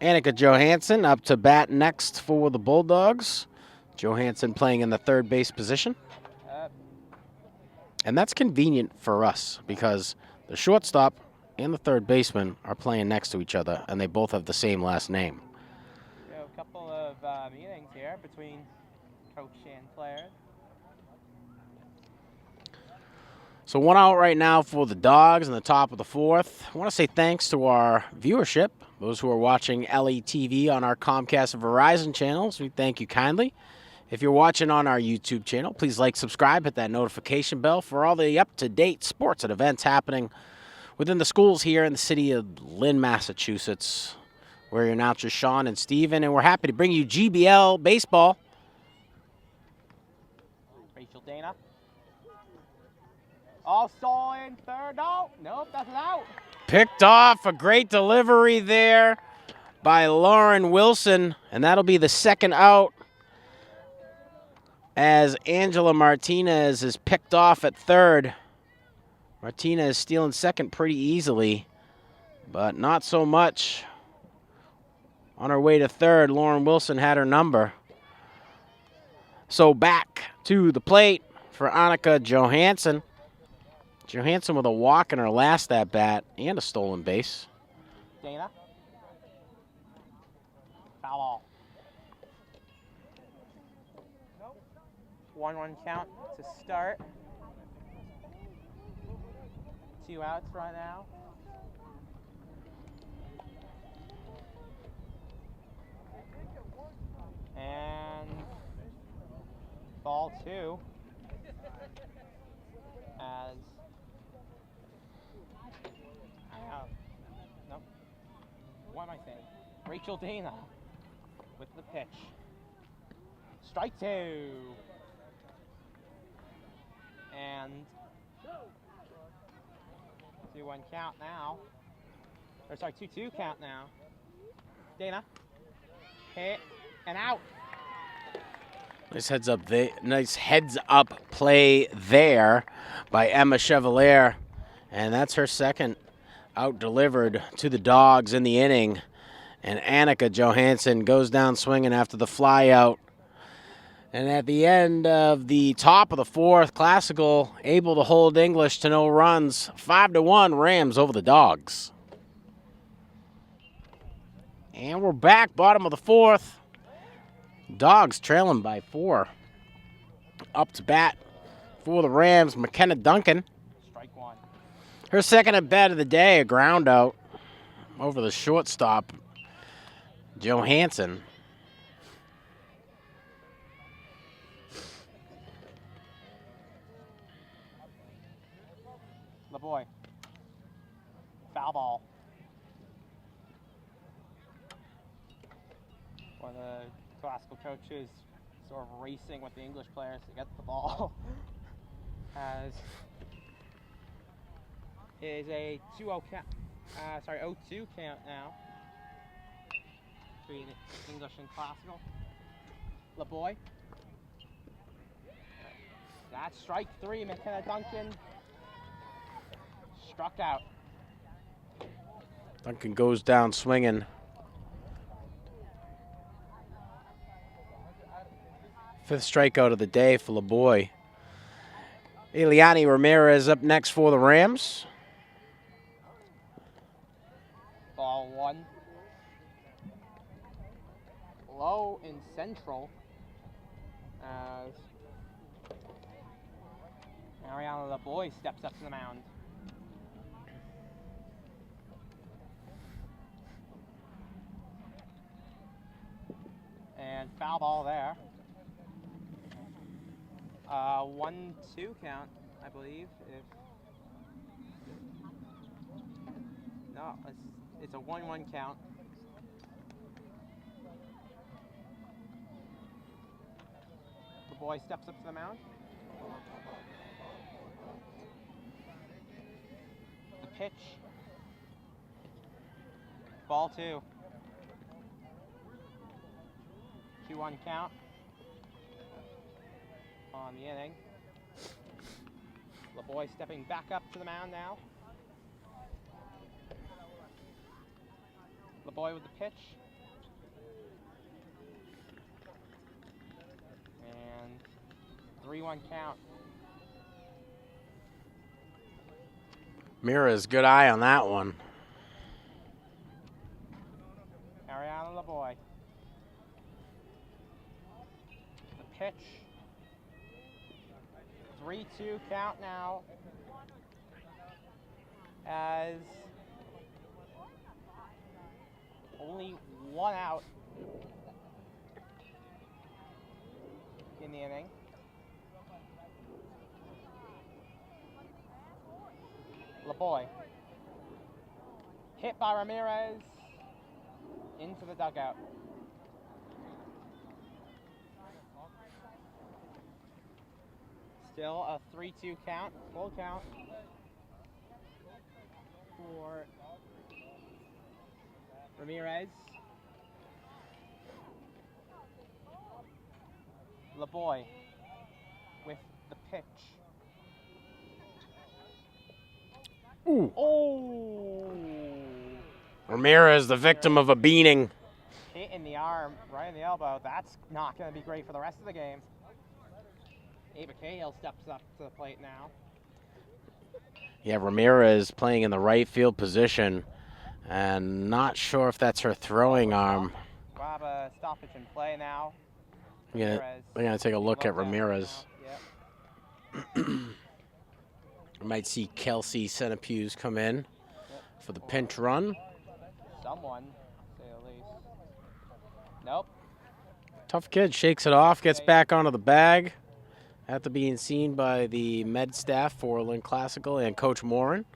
Annika Johansson up to bat next for the Bulldogs. Johansson playing in the third base position. And that's convenient for us because the shortstop and the third baseman are playing next to each other, and they both have the same last name. A couple of meetings here between coach and players. So 1 out right now for the Dogs in the top of the 4th. I want to say thanks to our viewership, those who are watching LETV on our Comcast and Verizon channels. We thank you kindly. If you're watching on our YouTube channel, please like, subscribe, hit that notification bell for all the up-to-date sports and events happening within the schools here in the city of Lynn, Massachusetts. We're your announcers, Sean and Steven, and we're happy to bring you GBL baseball. Rachel Dana. Also in third. No, nope, that's an out. Picked off, a great delivery there by Lauren Wilson, and that'll be the second out as Angela Martinez is picked off at third. Martinez stealing second pretty easily, but not so much. On her way to third, Lauren Wilson had her number. So back to the plate for Annika Johansson. Johansson with a walk in her last at-bat and a stolen base. Dana. Foul ball. 1-1 count to start. 2 outs right now. And ball 2 as nope. What am I saying? Rachel Dana with the pitch. Strike 2. And 2-1 count now. Or sorry, 2-2 count now. Dana. Hit and out. Nice heads up play there by Emma Chevalier. And that's her second out delivered to the Dogs in the inning. And Annika Johansson goes down swinging after the fly out. And at the end of the top of the fourth, Classical able to hold English to no runs. 5-1 Rams over the Dogs. And we're back, bottom of the fourth. Dogs trailing by 4. Up to bat for the Rams, McKenna Duncan. Strike one. Her second at bat of the day, a ground out over the shortstop, Johansson. LeBoy. Foul ball. One of the Classical coaches sort of racing with the English players to get the ball. As is a 2-0 count. 0-2 count now between English and Classical. LeBoy. That's strike 3. McKenna Duncan struck out. Duncan goes down swinging. Fifth strikeout of the day for LeBoy. Eliani Ramirez up next for the Rams. Ball one. Low in central as Ariana LeBoy steps up to the mound. And foul ball there. 1-2 count, I believe. No, it's a 1-1 count. The boy steps up to the mound. The pitch. Ball 2. 2-1 count on the inning. LeBoy stepping back up to the mound now. LeBoy with the pitch. And 3-1 count. Mira's good eye on that one. Ariana LeBoy. The pitch. 3-2 count now as only 1 out in the inning. LeBoy. Hit by Ramirez into the dugout. Still a 3-2 count, full count for Ramirez. LeBoy with the pitch. Ooh. Oh! Ramirez, the victim of a beating. Hit in the arm, right in the elbow. That's not going to be great for the rest of the game. Ava Cahill steps up to the plate now. Yeah, Ramirez playing in the right field position, and not sure if that's her throwing arm. We'll have a stoppage in play now. We're gonna take a look at Ramirez. Yep. We might see Kelsey Centipuse come in for the pinch run. Someone, to say the least. Nope. Tough kid, shakes it off, gets back onto the bag. After being seen by the med staff for Lynn Classical and Coach Morin.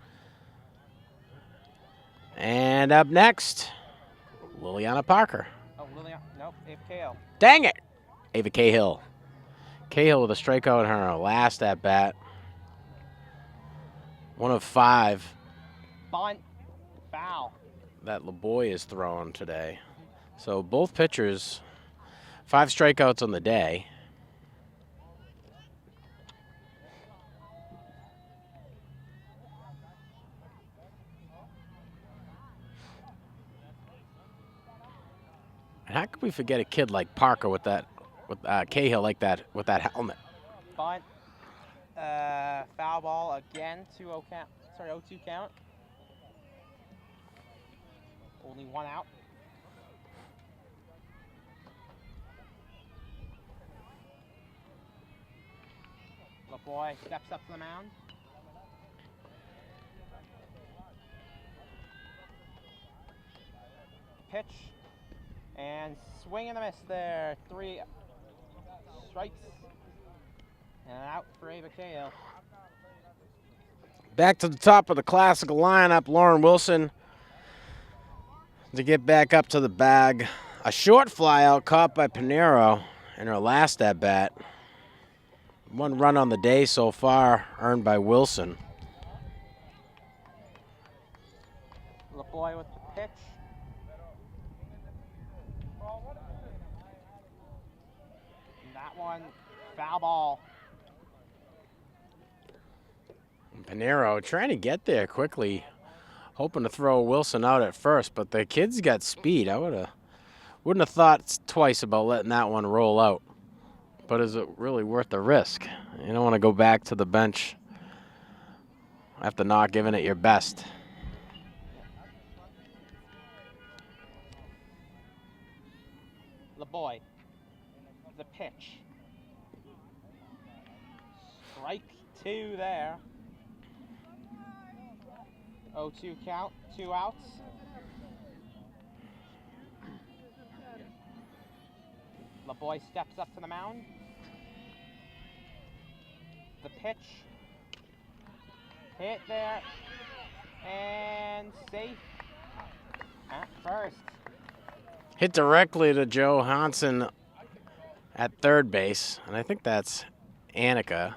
And up next, Liliana Parker. Oh, Liliana. Nope. Ava Cahill. Dang it! Ava Cahill. Cahill with a strikeout in her last at bat. One of 5 Bunt. Foul. that LeBoy is throwing today. So both pitchers, 5 strikeouts on the day. And how could we forget a kid like Parker with Cahill like that, with that helmet? Bunt. Foul ball again. 2-0 count. Sorry, 0-2 count. Only 1 out. LeBoy steps up to the mound. Pitch. And swing and a miss there. 3 strikes. And out for Ava Cahill. Back to the top of the classical lineup, Lauren Wilson to get back up to the bag. A short fly out caught by Pinero in her last at bat. 1 run on the day so far earned by Wilson. LeBoy with the pitch. And that one, foul ball. Pinero trying to get there quickly, hoping to throw Wilson out at first, but the kid's got speed. I wouldn't have thought twice about letting that one roll out. But is it really worth the risk? You don't want to go back to the bench after not giving it your best. LeBoy, the pitch. Strike 2 there. 0-2 count, 2 outs. LeBoy steps up to the mound. The pitch. Hit there. And safe at first. Hit directly to Joe Hansen at third base, and I think that's Annika.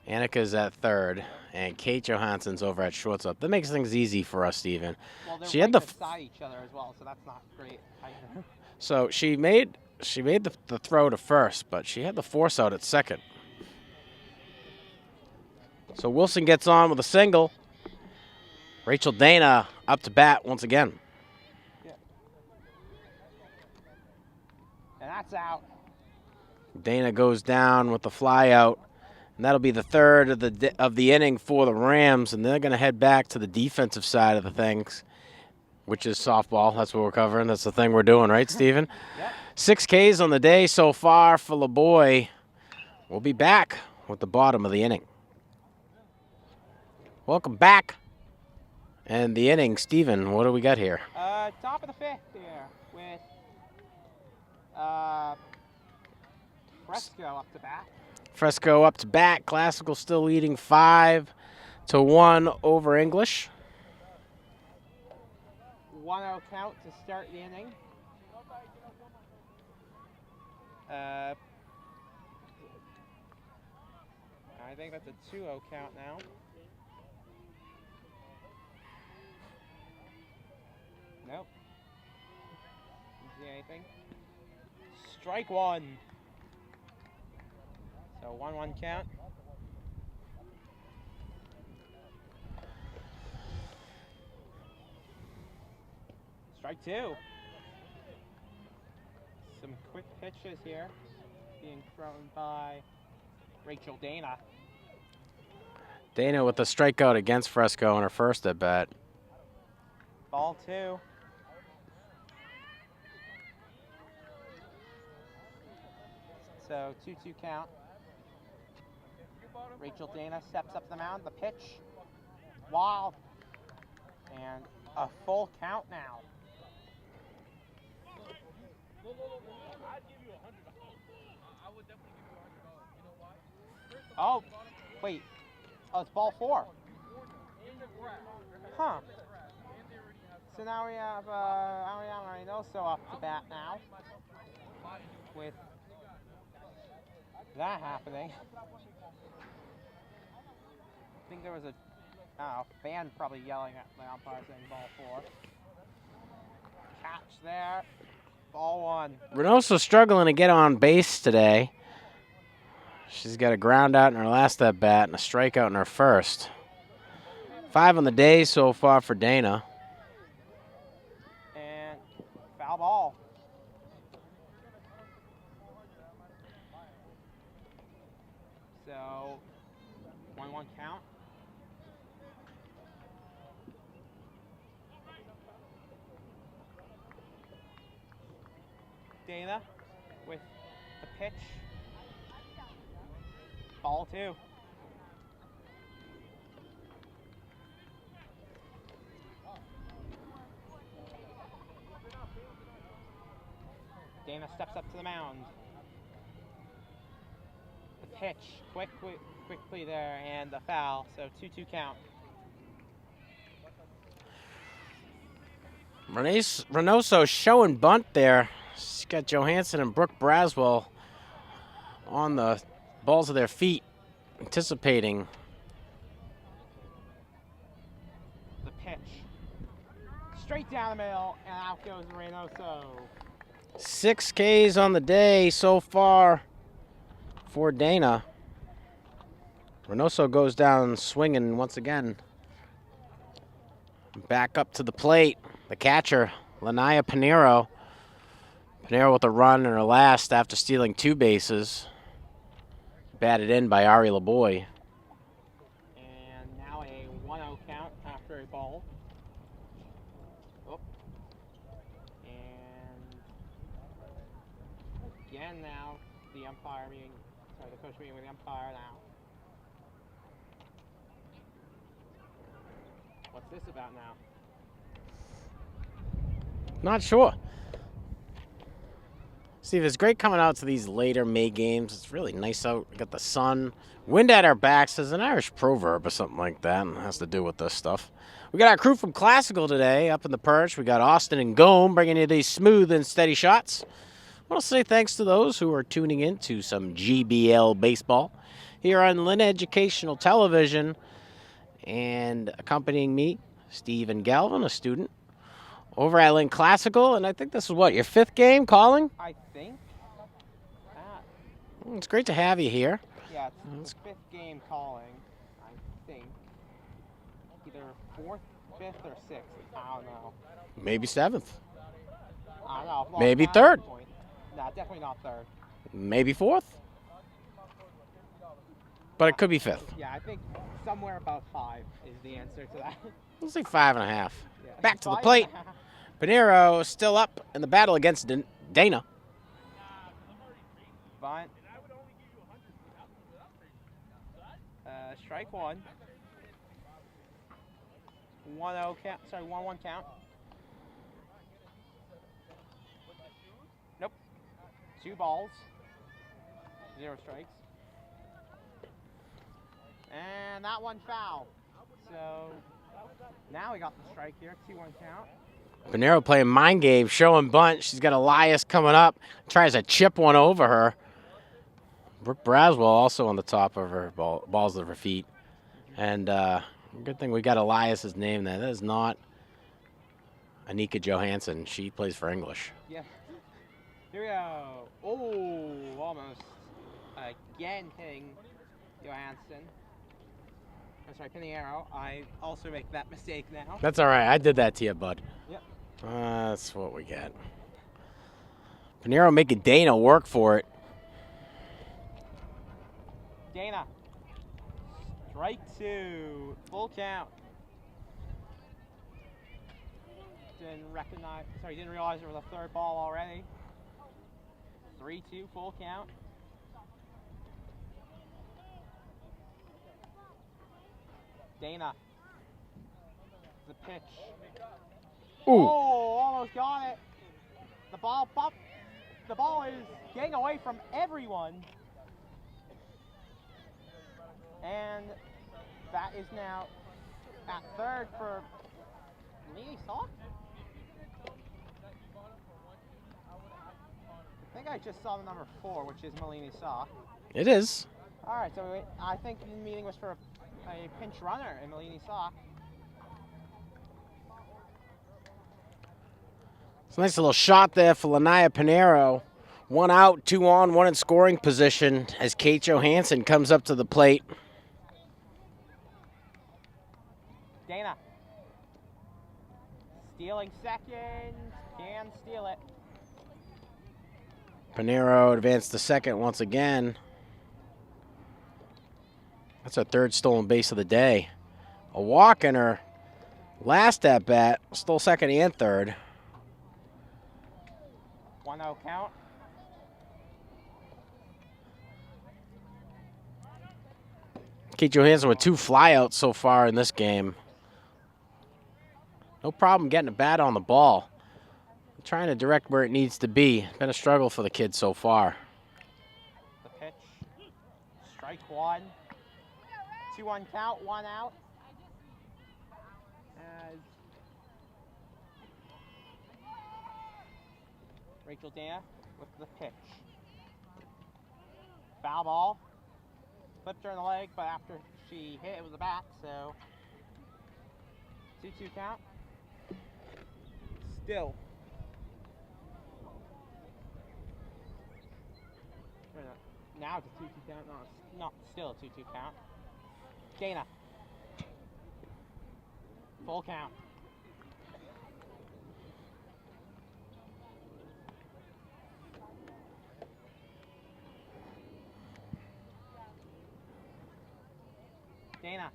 Annika's at third, and Kate Johansson's over at shortstop. That makes things easy for us, Steven. Well, they're She right had beside each other as well, so that's not great either. So she made the throw to first, but she had the force out at second. So Wilson gets on with a single. Rachel Dana up to bat once again. Yeah. And that's out. Dana goes down with the fly out, and that'll be the third of the inning for the Rams, and they're going to head back to the defensive side of the things, which is softball. That's what we're covering. That's the thing we're doing, right, Steven? Yep. 6 Ks on the day so far for LeBoy. We'll be back with the bottom of the inning. Welcome back. And the inning, Steven, what do we got here? Top of the 5th here with Fresco up to bat. Fresco up to bat. Classical still leading 5-1 over English. 1-0 count to start the inning. I think that's a 2-0 count now. Nope. Didn't see anything. Strike 1. So 1-1 count. Strike 2. Some quick pitches here being thrown by Rachel Dana. Dana with a strikeout against Fresco in her first at bat. Ball 2. So 2-2 count. Rachel Dana steps up the mound. The pitch. Wild. And a full count now. Oh, wait. Oh, it's ball 4. Huh. So now we have Ariana Reynoso up to bat now. With that happening. I think there was a Oh, fan probably yelling at the umpire saying ball 4. Catch there. Ball 1. Reynoso struggling to get on base today. She's got a ground out in her last at bat and a strikeout in her first. 5 on the day so far for Dana. And foul ball. So, 1-1 count. Dana with the pitch. Ball 2. Dana steps up to the mound. The pitch, quickly there, and the foul. So 2-2 count. Reynoso showing bunt there. She's got Johansson and Brooke Braswell on the balls of their feet, anticipating. The pitch. Straight down the middle, and out goes Reynoso. 6 Ks on the day so far for Dana. Reynoso goes down swinging once again. Back up to the plate, the catcher, Lanaya Pinheiro. Pinheiro with a run in her last after stealing 2 bases. Batted in by Ari LeBoy. And now a 1-0 count after a ball. Oh. And again now, the coach meeting with the umpire now. What's this about now? Not sure. Steve, it's great coming out to these later May games. It's really nice out. We got the sun. Wind at our backs. There's an Irish proverb or something like that, and it has to do with this stuff. We got our crew from Classical today up in the perch. We got Austin and Gome bringing you these smooth and steady shots. I want to say thanks to those who are tuning in to some GBL baseball here on Lynn Educational Television. And accompanying me, Stephen Galvin, a student over at Lynn Classical. And I think this is what, your 5th game calling? I think. It's great to have you here. Yeah, it's the 5th game calling, I think. Either 4th, 5th, or 6th. I don't know. Maybe 7th. I don't know. Maybe 3rd. No, definitely not 3rd. Maybe 4th. But it could be 5th. Yeah, I think somewhere about 5 is the answer to that. Let's say 5.5. Yeah. Back to the plate. Pinheiro still up in the battle against Dana. Bunt. Strike 1. 1-0 count. Sorry, 1-1 count. Nope. 2 balls. 0 strikes. And that one foul. So now we got the strike here. 2-1 count. Pinheiro playing mind game, showing bunt. She's got Elias coming up. Tries to chip one over her. Brooke Braswell also on the top of her balls of her feet. And good thing we got Elias's name there. That is not Anika Johansson. She plays for English. Yeah. Here we go. Oh, almost. Again hitting Johansson. I'm sorry, Pinheiro. I also make that mistake now. That's all right. I did that to you, bud. Yep. That's what we get. Pinheiro making Dana work for it. Dana. Strike 2. Full count. Didn't realize there was a 3rd ball already. 3-2, full count. Dana. The pitch. Ooh. Oh, almost got it. The ball popped. The ball is getting away from everyone. And that is now at 3rd for Malini Saw. I think I just saw the number 4, which is Malini Saw. It is. All right, so I think the meeting was for a pinch runner in Malini Sock. It's a nice little shot there for Lanaya Pinero. 1 out, 2 on, 1 in scoring position as Kate Johansson comes up to the plate. Dana. Stealing second. Can steal it. Pinero advanced to second once again. That's her 3rd stolen base of the day. A walk in her last at bat, stole second and third. 1-0 count. Kate Johansson with 2 flyouts so far in this game. No problem getting a bat on the ball. Trying to direct where it needs to be. Been a struggle for the kids so far. The pitch. Strike 1. 2-1 count, 1 out. As Rachel Dana with the pitch. Foul ball. Flipped her in the leg, but after she hit, it was a bat, so 2-2 count. Still. Now it's a 2-2 count. No, it's not still a 2-2 count. Dana. Full count. Dana.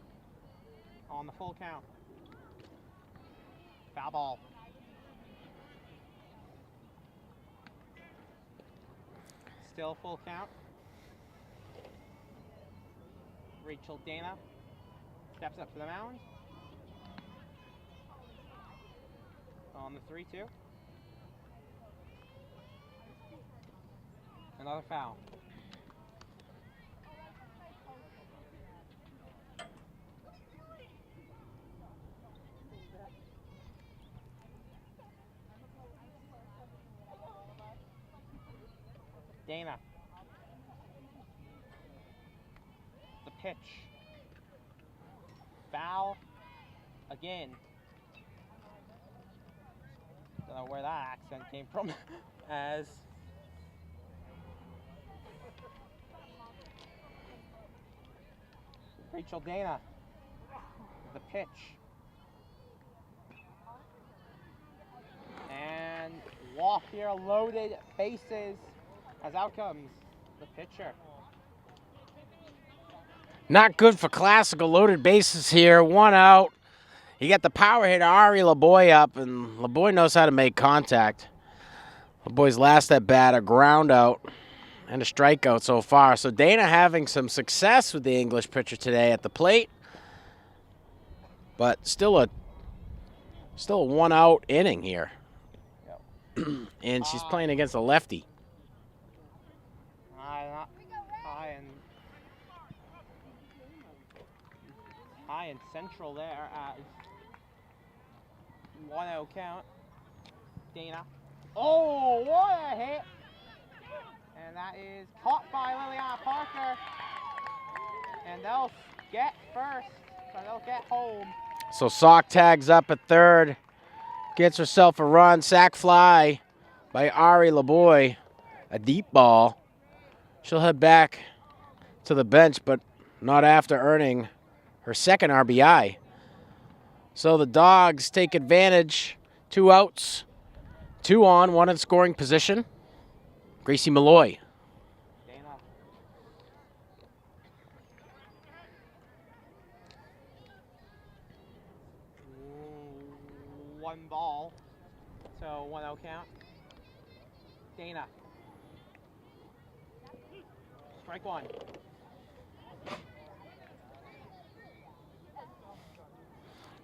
On the full count. Foul ball. Still full count. Rachel Dana steps up to the mound. On the 3-2. Another foul. Dana. The pitch. Foul again. Don't know where that accent came from. As Rachel Dana. The pitch. And walk here, loaded bases. As out comes the pitcher. Not good for Classical. Loaded bases here. 1 out. You got the power hitter Ari LeBoy up, and LeBoy knows how to make contact. LeBoy's last at bat, a ground out and a strikeout so far. So Dana having some success with the English pitcher today at the plate, but still a 1 out inning here. Yep. And she's playing against a lefty. High and central there as 1-0 count. Dana. Oh, what a hit! And that is caught by Liliana Parker. And they'll get first, so they'll get home. So Sock tags up at third, gets herself a run, sac fly by Ari LeBoy, a deep ball. She'll head back to the bench, but not after earning her second RBI. So the Dogs take advantage. 2 outs, 2 on, 1 in scoring position. Gracie Malloy. Dana. One ball, so 1-0 count. Dana. Strike 1.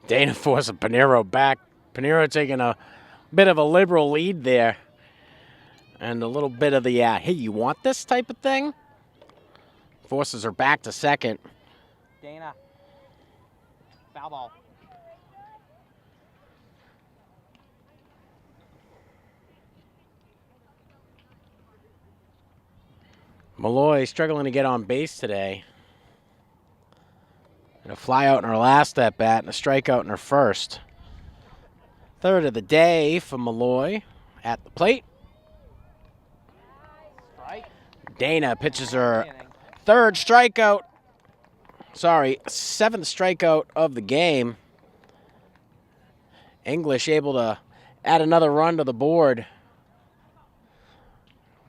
Dana forcing Pinero back. Pinero taking a bit of a liberal lead there. And a little bit of the, hey, you want this type of thing? Forces her back to second. Dana. Foul ball. Malloy struggling to get on base today. And a fly out in her last at bat and a strikeout in her first. Third of the day for Malloy at the plate. Strike. Dana pitches her third strikeout. Sorry, seventh strikeout of the game. English able to add another run to the board.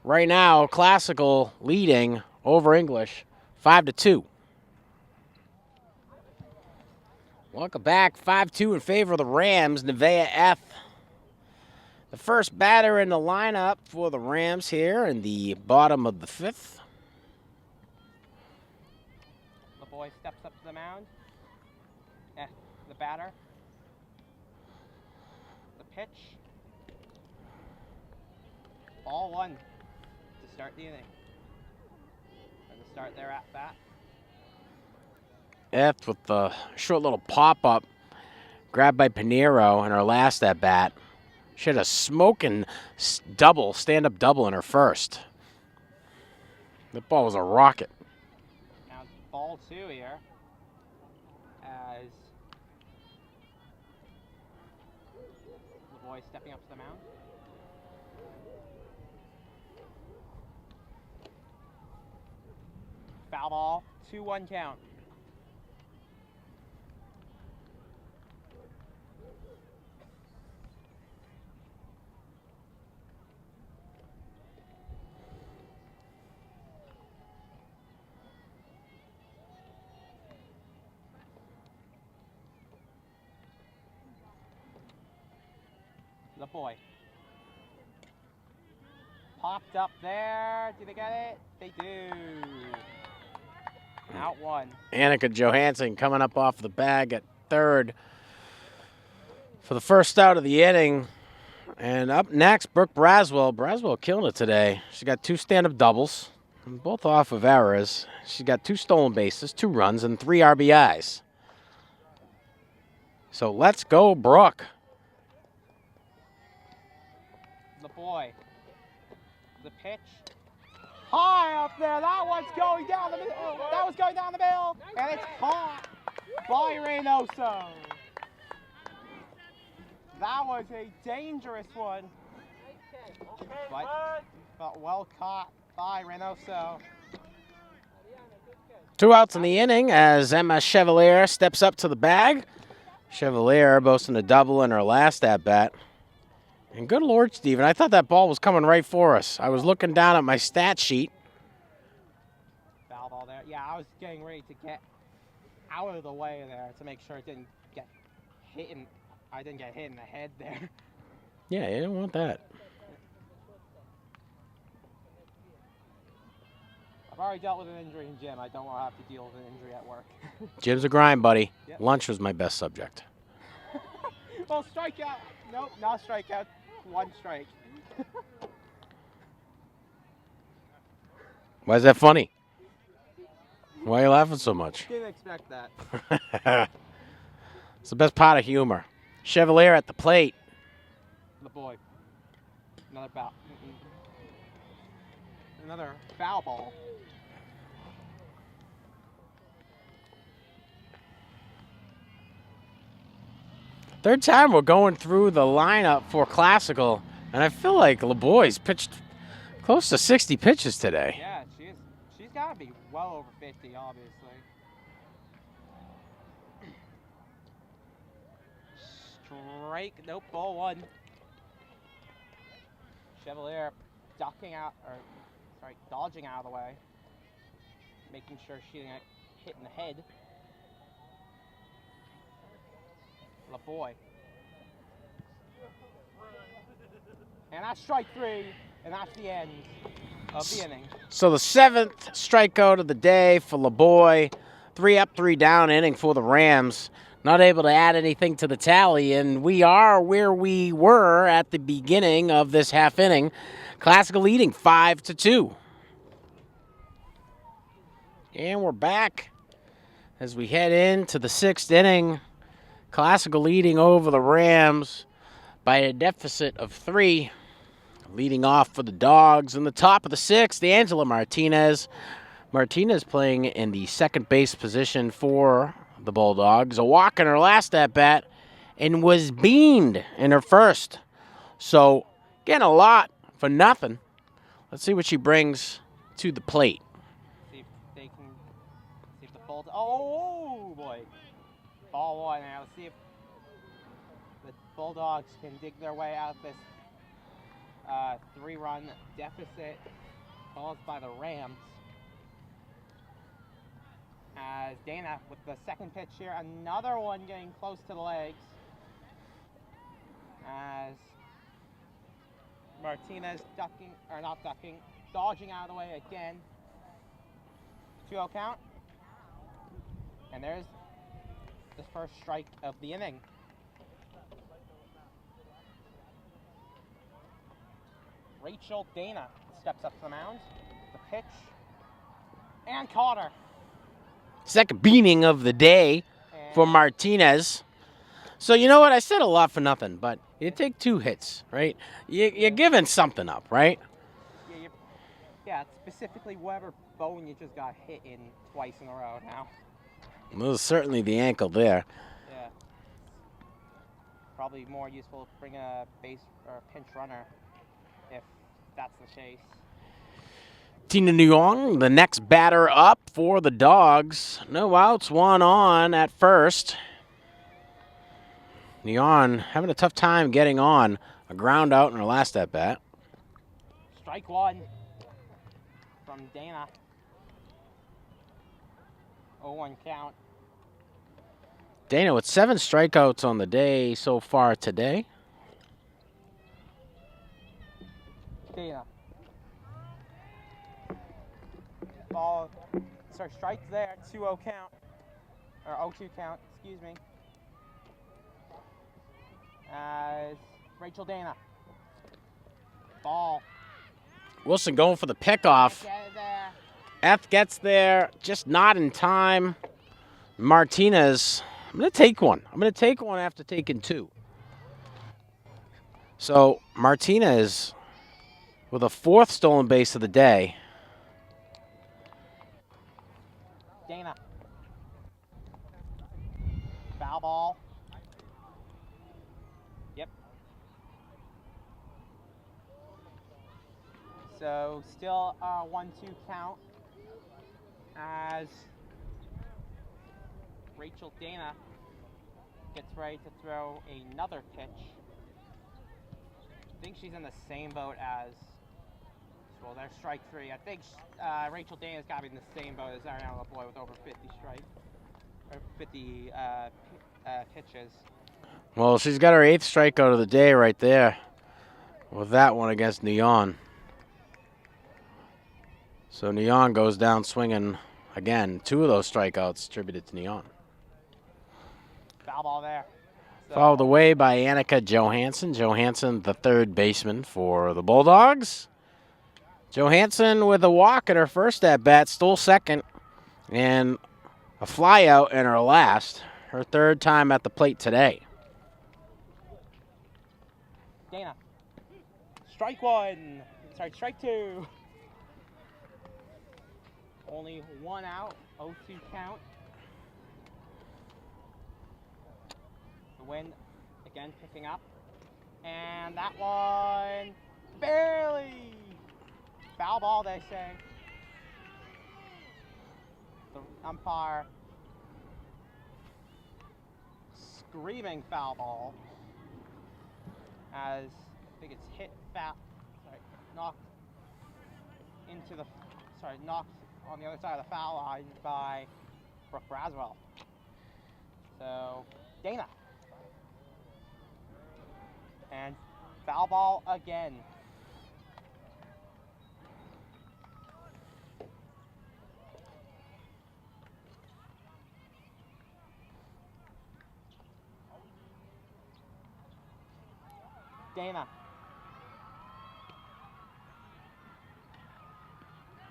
Right now, Classical leading over English 5-2. Welcome back, 5-2 in favor of the Rams, Nevaeh F. The first batter in the lineup for the Rams here in the bottom of the fifth. The boy steps up to the mound. The batter. The pitch. Ball one to start the inning. Or to start their at bat. F with the short little pop-up grabbed by Pinheiro in her last at bat. She had a smoking double, stand-up double in her first. That ball was a rocket. Now it's ball two here. As the boy stepping up to the mound. Foul ball, 2-1 count. The boy. Popped up there. Do they get it? They do. Out one. Annika Johansson coming up off the bag at third for the first out of the inning. And up next, Brooke Braswell. Braswell killing it today. She got 2 stand-up doubles, both off of errors. She got 2 stolen bases, 2 runs, and 3 RBIs. So let's go, Brooke. The boy. The pitch. High up there. That one's going down the middle. That was going down the middle. And it's caught by Reynoso. That was a dangerous one. But well caught by Reynoso. 2 outs in the inning as Emma Chevalier steps up to the bag. Chevalier boasting a double in her last at-bat. And good Lord, Steven, I thought that ball was coming right for us. I was looking down at my stat sheet. Foul ball there. Yeah, I was getting ready to get out of the way there to make sure it didn't get hit in. I didn't get hit in the head there. Yeah, you didn't want that. I've already dealt with an injury in gym. I don't want to have to deal with an injury at work. Gym's a grind, buddy. Yep. Lunch was my best subject. Well, strikeout. Nope, not strikeout. 1 strike. Why is that funny? Why are you laughing so much? Didn't expect that. It's the best part of humor. Chevalier at the plate. The boy. Another foul. Another foul ball. Third time we're going through the lineup for Classical, and I feel like LeBoy's pitched close to 60 pitches today. Yeah, she's got to be well over 50, obviously. Strike, nope, ball one. Chevalier dodging out of the way. Making sure she didn't get hit in the head. LaBoy. And that's strike 3, and that's the end of the inning. So the 7th strikeout of the day for LeBoy. 3 up, 3 down inning for the Rams. Not able to add anything to the tally, and we are where we were at the beginning of this half inning. Classical leading 5-2. And we're back as we head into the 6th inning. Classical leading over the Rams by a deficit of 3. Leading off for the Dogs in the top of the 6th, Angela Martinez. Martinez playing in the second base position for the Bulldogs. A walk in her last at-bat and was beaned in her first. So, getting a lot for nothing. Let's see what she brings to the plate. See if they can see if the Bulldogs. Oh boy! Ball one. Now let's see if the Bulldogs can dig their way out of this 3-run deficit caused by the Rams. As Dana with the second pitch here, another one getting close to the legs. As Martinez ducking, or not ducking, dodging out of the way again. 2-0 count. And there's the first strike of the inning. Rachel Dana steps up to the mound. The pitch. And caught her. Second beaning of the day for Martinez. So you know what? I said a lot for nothing, but you take 2 hits, right? You're giving something up, right? Yeah, specifically whatever bone you just got hit in twice in a row now. Well, certainly the ankle there. Yeah. Probably more useful to bring a base or a pinch runner if that's the case. Tina Nyong, the next batter up for the Dogs. No outs, 1 on at first. Nyong having a tough time getting on. A ground out in her last at-bat. Strike 1 from Dana. 0-1 count. Dana with 7 strikeouts on the day so far today. Dana. Ball, sorry, strike there, 2-0 count, or 0-2 count, excuse me. As Rachel Dana. Ball. Wilson going for the pickoff. F gets there, just not in time. Martinez, I'm going to take one. I'm going to take one after taking 2. So Martinez with a 4th stolen base of the day. Dana. Foul ball. Yep. So still 1-2 count as Rachel Dana gets ready to throw another pitch. I think she's in the same boat as, well, there's strike 3. I think Rachel Dana's got to be in the same boat as Ariana LeBoy with over 50 strikes, or 50 pitches. Well, she's got her 8th strikeout of the day right there with that one against Nyong. So Nyong goes down swinging again. 2 of those strikeouts attributed to Nyong. Foul ball there. So, fouled away by Annika Johansson. Johansson, the 3rd baseman for the Bulldogs. Johansson with a walk in her first at-bat, stole 2nd, and a flyout in her last. Her 3rd time at the plate today. Dana. Strike 1. Sorry, strike 2. Only 1 out, 0-2 count. The wind again picking up. And that one barely. Foul ball, they say. The umpire screaming foul ball as I think it's hit knocked into the, knocked on the other side of the foul line by Brooke Braswell. So, Dana. And foul ball again. Dana.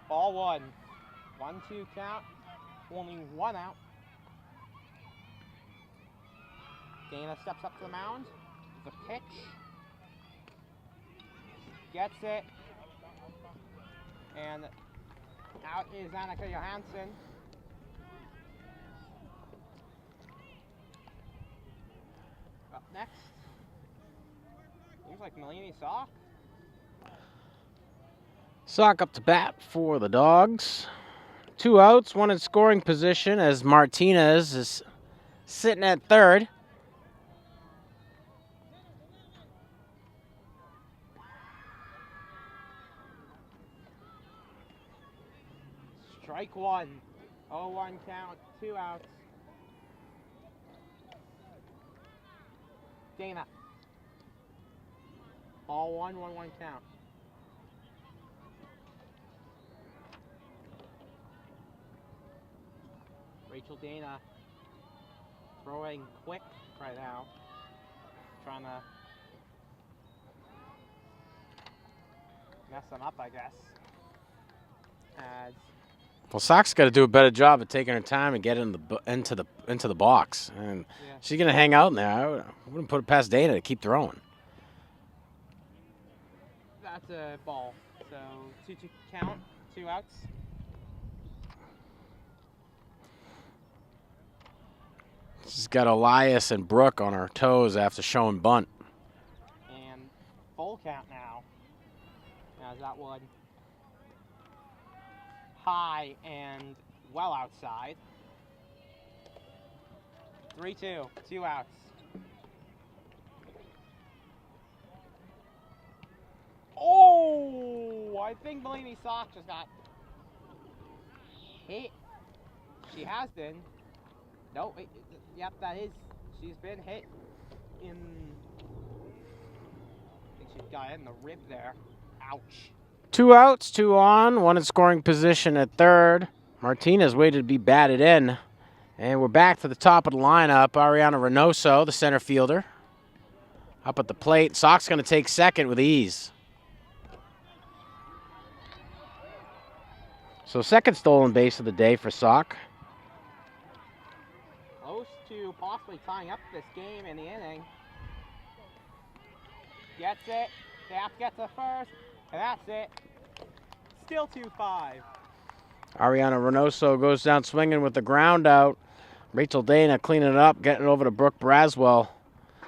Ball 1. 1-2 count. Only 1 out. Dana steps up to the mound. The pitch. Gets it. And out is Annika Johansson. next? Seems like Mulaney Sock. Sock up to bat for the Dogs. 2 outs, 1 in scoring position as Martinez is sitting at third. Strike 1. 0-1 count, 2 outs. Dana. Ball 1, 1-1 count. Rachel Dana throwing quick right now. Trying to mess them up, I guess. As Well, Sock's got to do a better job of taking her time and get into the box. And yeah. she's going to hang out in there. I wouldn't put it past Dana to keep throwing. That's a ball. So 2-2 count, 2 outs. She's got Elias and Brooke on her toes after showing bunt. And full count now. As that one high and well outside. 3-2, 2 outs. Oh, I think Mulaney Sock just got hit. She has been. No, wait, yep, that is. She's been hit in. I think she got in the rib there. Ouch. 2 outs, 2 on, 1 in scoring position at third. Martinez waited to be batted in. And we're back to the top of the lineup. Ariana Reynoso, the center fielder, up at the plate. Sock's going to take second with ease. So second stolen base of the day for Sock. Close to possibly tying up this game in the inning. Gets it. Gap gets it first. And that's it. Still 2-5. Ariana Reynoso goes down swinging with the ground out. Rachel Dana cleaning it up, getting it over to Brooke Braswell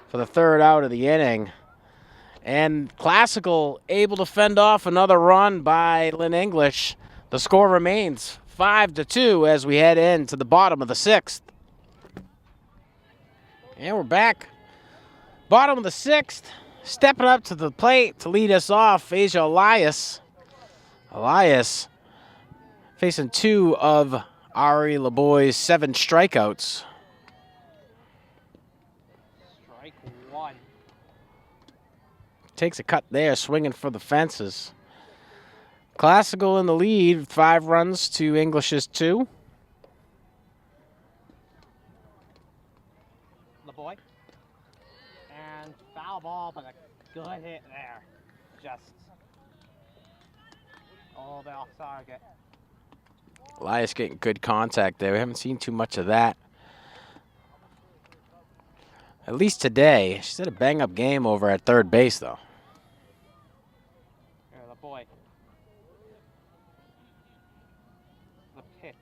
for the third out of the inning. And Classical able to fend off another run by Lynn English. The score remains 5-2 as we head into the bottom of the 6th. And we're back. Bottom of the 6th. Stepping up to the plate to lead us off, Asia Elias. Elias facing 2 of Ari LeBoy's 7 strikeouts. Strike 1. Takes a cut there, swinging for the fences. Classical in the lead, 5 runs to English's 2. LeBoy. And foul ball, but a good hit there. Just all the off target. Elias getting good contact there. We haven't seen too much of that. At least today. She's had a bang-up game over at third base, though. Here, LeBoy. The pitch.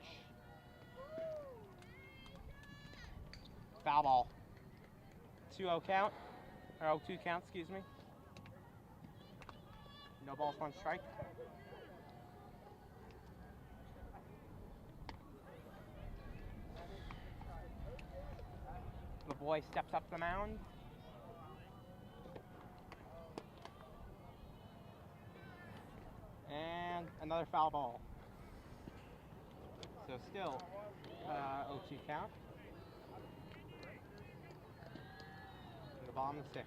Foul ball. 2-0 count. Or 0-2 count, excuse me. No balls, 1 strike. The boy steps up the mound. And another foul ball. So still 0-2 count. The bottom of the 6th.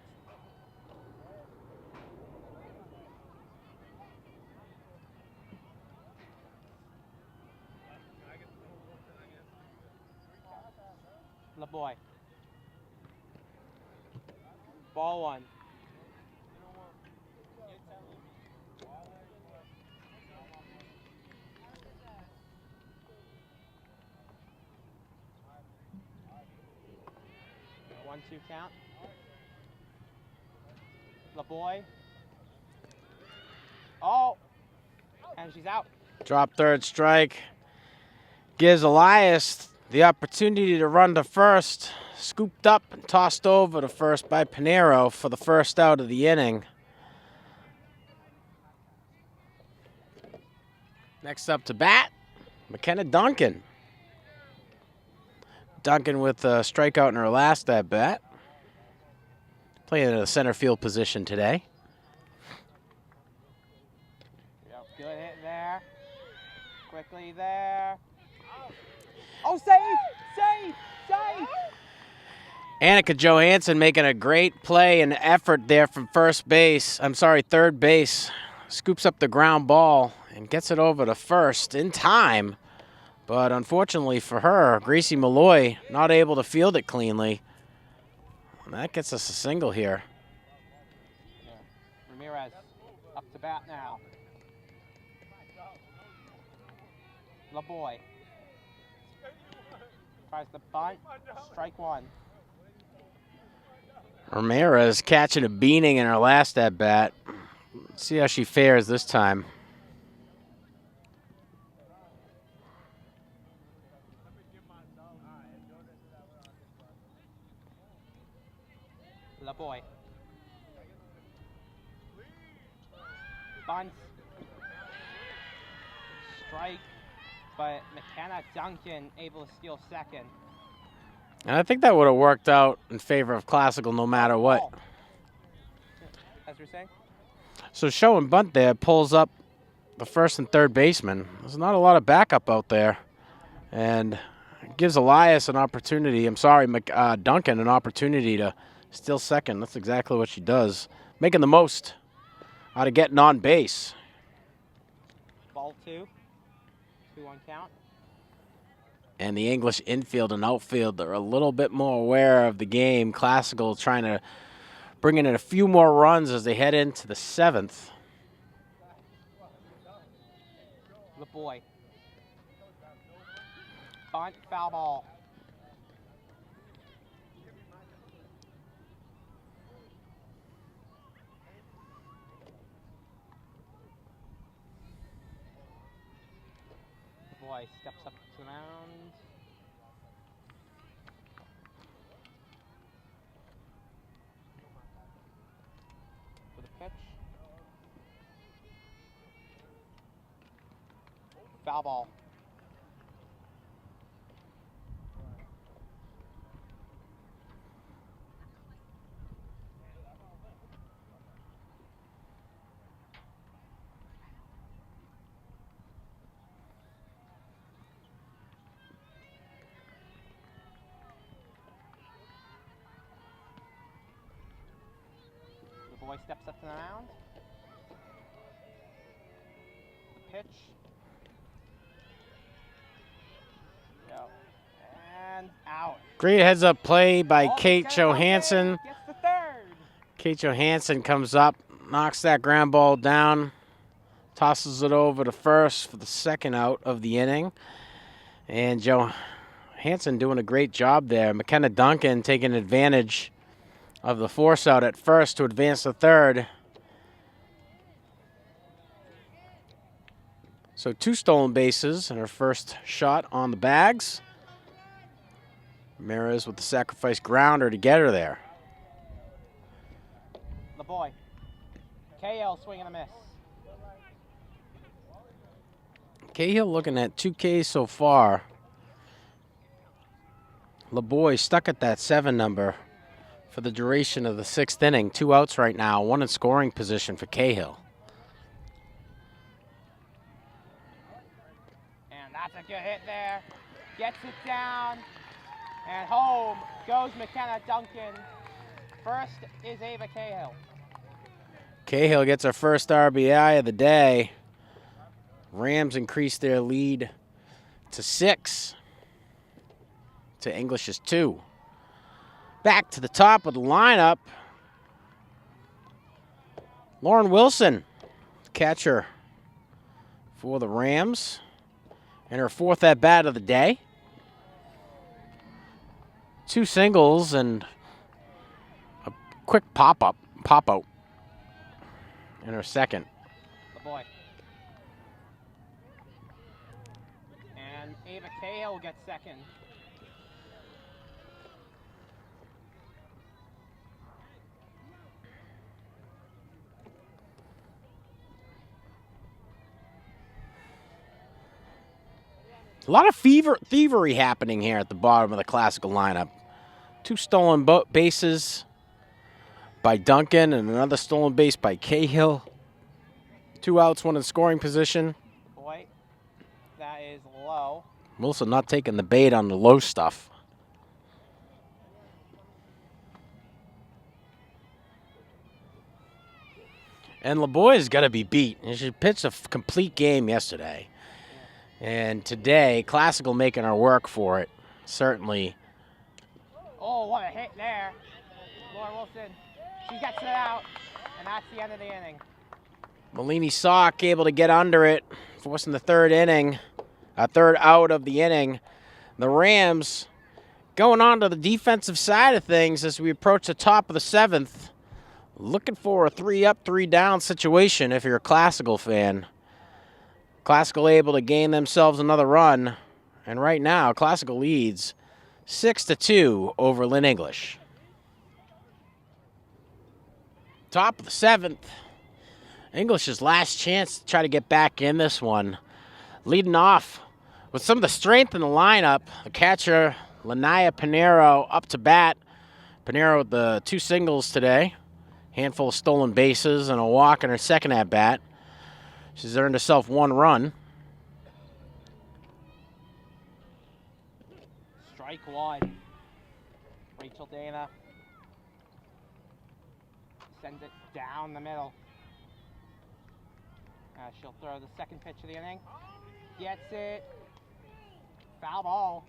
LeBoy. Ball 1. One, 2 count. LeBoy. Oh! And she's out. Drop third strike. Gives Elias the opportunity to run to first. scooped up and tossed over to first by Pinero for the first out of the inning. Next up to bat, McKenna Duncan. Duncan with a strikeout in her last at bat. Playing in a center field position today. Yep, good hit there. Quickly there. Oh, save! Annika Johansson making a great play and effort there from third base. Scoops up the ground ball and gets it over to first in time. But unfortunately for her, Gracie Malloy not able to field it cleanly. And that gets us a single here. Yeah. Ramirez up to bat now. LaBoy tries to bunt, strike one. Ramirez catching a beating in her last at bat. Let's see how she fares this time. LaBoy bunts, strike, but McKenna Duncan able to steal second. And I think that would have worked out in favor of Classical no matter what. Oh. As we're saying? So show and bunt there pulls up the first and third baseman. There's not a lot of backup out there. And it gives Duncan an opportunity to steal second. That's exactly what she does. Making the most out of getting on base. Ball 2. 2-1 count. And the English infield and outfield are a little bit more aware of the game. Classical trying to bring in a few more runs as they head into the 7th. LaBoy. Bunt, foul ball. LaBoy steps up to the mound. For the pitch. Foul ball. LaBoy steps up to the mound. The pitch. Go. And out. Great heads-up play by Oh, Kate McKenna Duncan Johansson. gets the third. Kate Johansson comes up, knocks that ground ball down, tosses it over to first for the second out of the inning. And Johansson doing a great job there. McKenna Duncan taking advantage of the force out at first to advance to third. So 2 stolen bases in her first shot on the bags. Ramirez with the sacrifice grounder to get her there. LaBoy. KL swing and a miss. Cahill looking at 2 Ks so far. LaBoy stuck at that 7 number for the duration of the 6th inning. 2 outs right now, 1 in scoring position for Cahill. And that's a good hit there. Gets it down. And home goes McKenna Duncan. First is Ava Cahill. Cahill gets her first RBI of the day. Rams increase their lead to 6. To English's 2. Back to the top of the lineup. Lauren Wilson, catcher for the Rams. And her 4th at-bat of the day. 2 singles and a quick pop-out in her second. LaBoy. And Ava Cahill gets second. A lot of thievery happening here at the bottom of the Classical lineup. 2 stolen bases by Duncan and another stolen base by Cahill. 2 outs, 1 in scoring position. Boy, that is low. Wilson not taking the bait on the low stuff. And LeBoy's got to be beat. She pitched a complete game yesterday. And today, Classical making her work for it. Certainly. Oh, what a hit there. Laura Wilson, she gets it out, and that's the end of the inning. Malini Sock able to get under it, forcing the third out of the inning. The Rams going on to the defensive side of things as we approach the top of the 7th. Looking for a 3-up, 3-down situation if you're a Classical fan. Classical able to gain themselves another run. And right now, Classical leads 6-2 over Lynn English. Top of the 7th. English's last chance to try to get back in this one. Leading off with some of the strength in the lineup. The catcher, Lanaya Pinero, up to bat. Pinero with the 2 singles today. Handful of stolen bases and a walk in her second at-bat. She's earned herself 1 run. Strike 1. Rachel Dana sends it down the middle. She'll throw the second pitch of the inning. Gets it. Foul ball.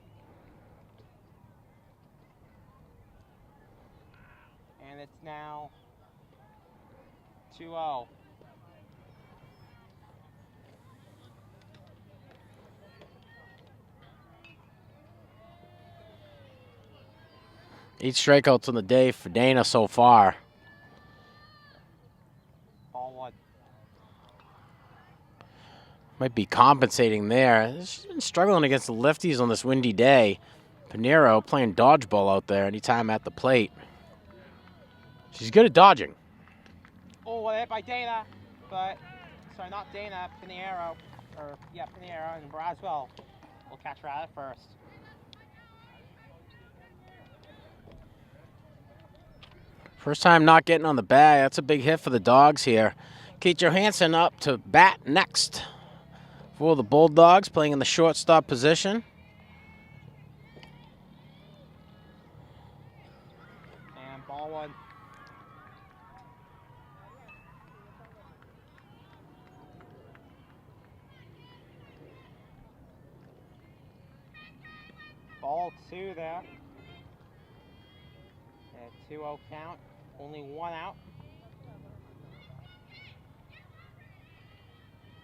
And it's now 2-0. Eight strikeouts on the day for Dana so far. Ball 1. Might be compensating there. She's been struggling against the lefties on this windy day. Pinero playing dodgeball out there anytime at the plate. She's good at dodging. Oh, what a hit by Dana. But, sorry, not Dana, Pinero. Pinero and Braswell will catch her at first. First time not getting on the bag. That's a big hit for the Dogs here. Kate Johansson up to bat next for the Bulldogs, playing in the shortstop position. And ball 1. Ball 2 there. And 2-0 count. Only 1 out.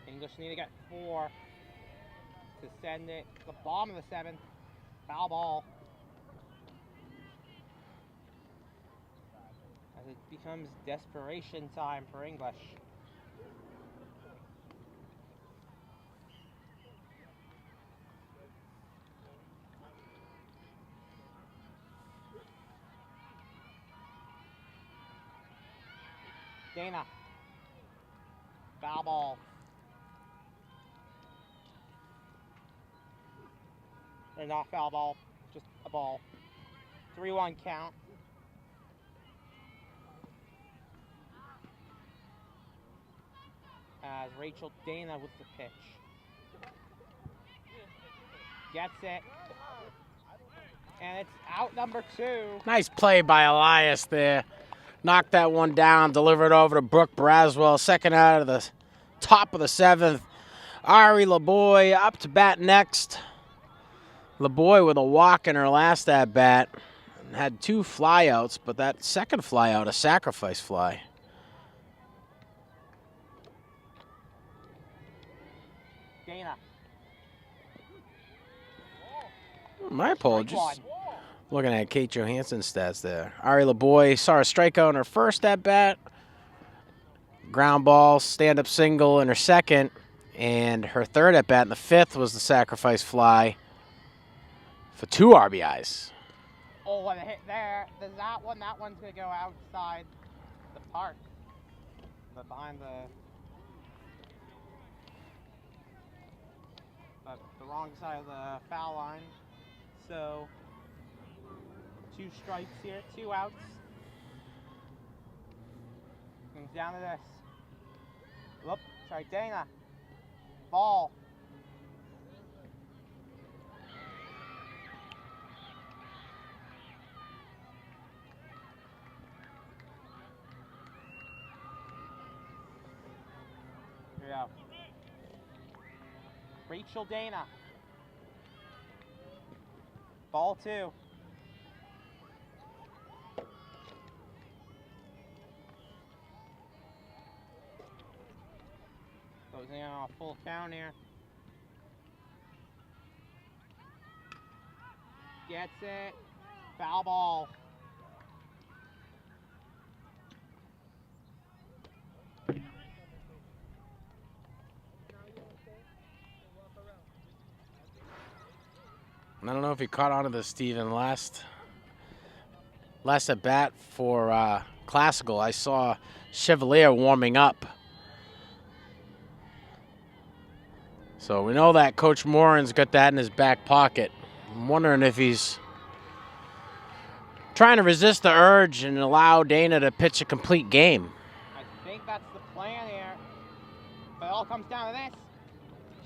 English need to get 4 to send it to the bottom of the 7th. Foul ball. As it becomes desperation time for English. Dana. Foul ball. Or not foul ball, just a ball. 3-1 count. As Rachel Dana with the pitch. Gets it. And it's out number 2. Nice play by Elias there. Knocked that one down, delivered over to Brooke Braswell. Second out of the top of the 7th. Ari LeBoy up to bat next. LeBoy with a walk in her last at-bat. Had 2 flyouts, but that second flyout, a sacrifice fly. Dana. My apologies. Looking at Kate Johansson's stats there. Ari LeBoy saw a strikeout in her first at-bat. Ground ball, stand-up single in her second. And her third at-bat in the 5th was the sacrifice fly for 2 RBIs. Oh, what a hit there. There's that one. That one's going to go outside the park. But behind the but the wrong side of the foul line. So 2 strikes here, 2 outs. Comes down to this. Whoop, sorry, Dana. Ball. Here we go. Rachel Dana. Ball 2. Closing on a full count here. Gets it. Foul ball. I don't know if you caught on to this, Steven. Last at bat for Classical, I saw Chevalier warming up. So we know that Coach Morin's got that in his back pocket. I'm wondering if he's trying to resist the urge and allow Dana to pitch a complete game. I think that's the plan here. But it all comes down to this.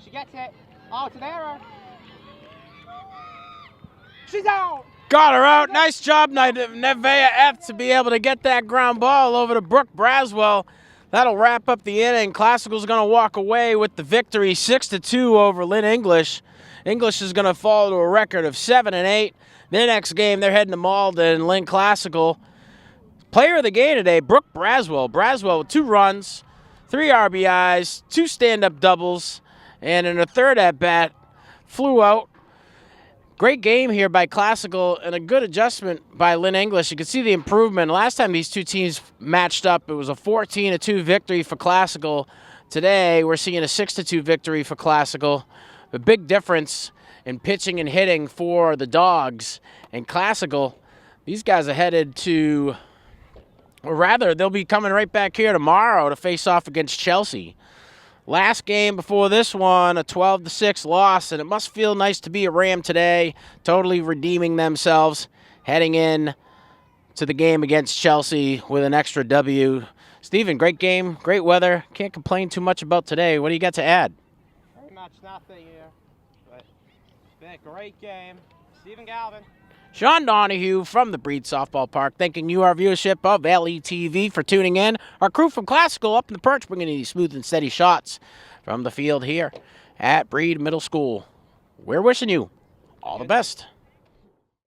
She gets it. Oh, it's an error. She's out. Got her out. Nice job, Nevea F, to be able to get that ground ball over to Brooke Braswell. That'll wrap up the inning. Classical's going to walk away with the victory, 6-2 over Lynn English. English is going to fall to a record of 7-8. Their next game, they're heading to Malden. Lynn Classical. Player of the game today, Brooke Braswell. Braswell with 2 runs, 3 RBIs, 2 stand-up doubles, and in a third at-bat, flew out. Great game here by Classical and a good adjustment by Lynn English. You can see the improvement. Last time these 2 teams matched up, it was a 14-2 victory for Classical. Today, we're seeing a 6-2 victory for Classical. A big difference in pitching and hitting for the Dogs. And Classical, these guys are headed to, or rather, they'll be coming right back here tomorrow to face off against Chelsea. Last game before this one, a 12-6 loss, and it must feel nice to be a Ram today, totally redeeming themselves, heading in to the game against Chelsea with an extra W. Steven, great game, great weather. Can't complain too much about today. What do you got to add? Very much nothing here, but it's been a great game. Stephen Galvin. Sean Donahue from the Breed Softball Park, thanking you, our viewership of LETV, for tuning in. Our crew from Classical up in the perch, bringing you smooth and steady shots from the field here at Breed Middle School. We're wishing you all the best.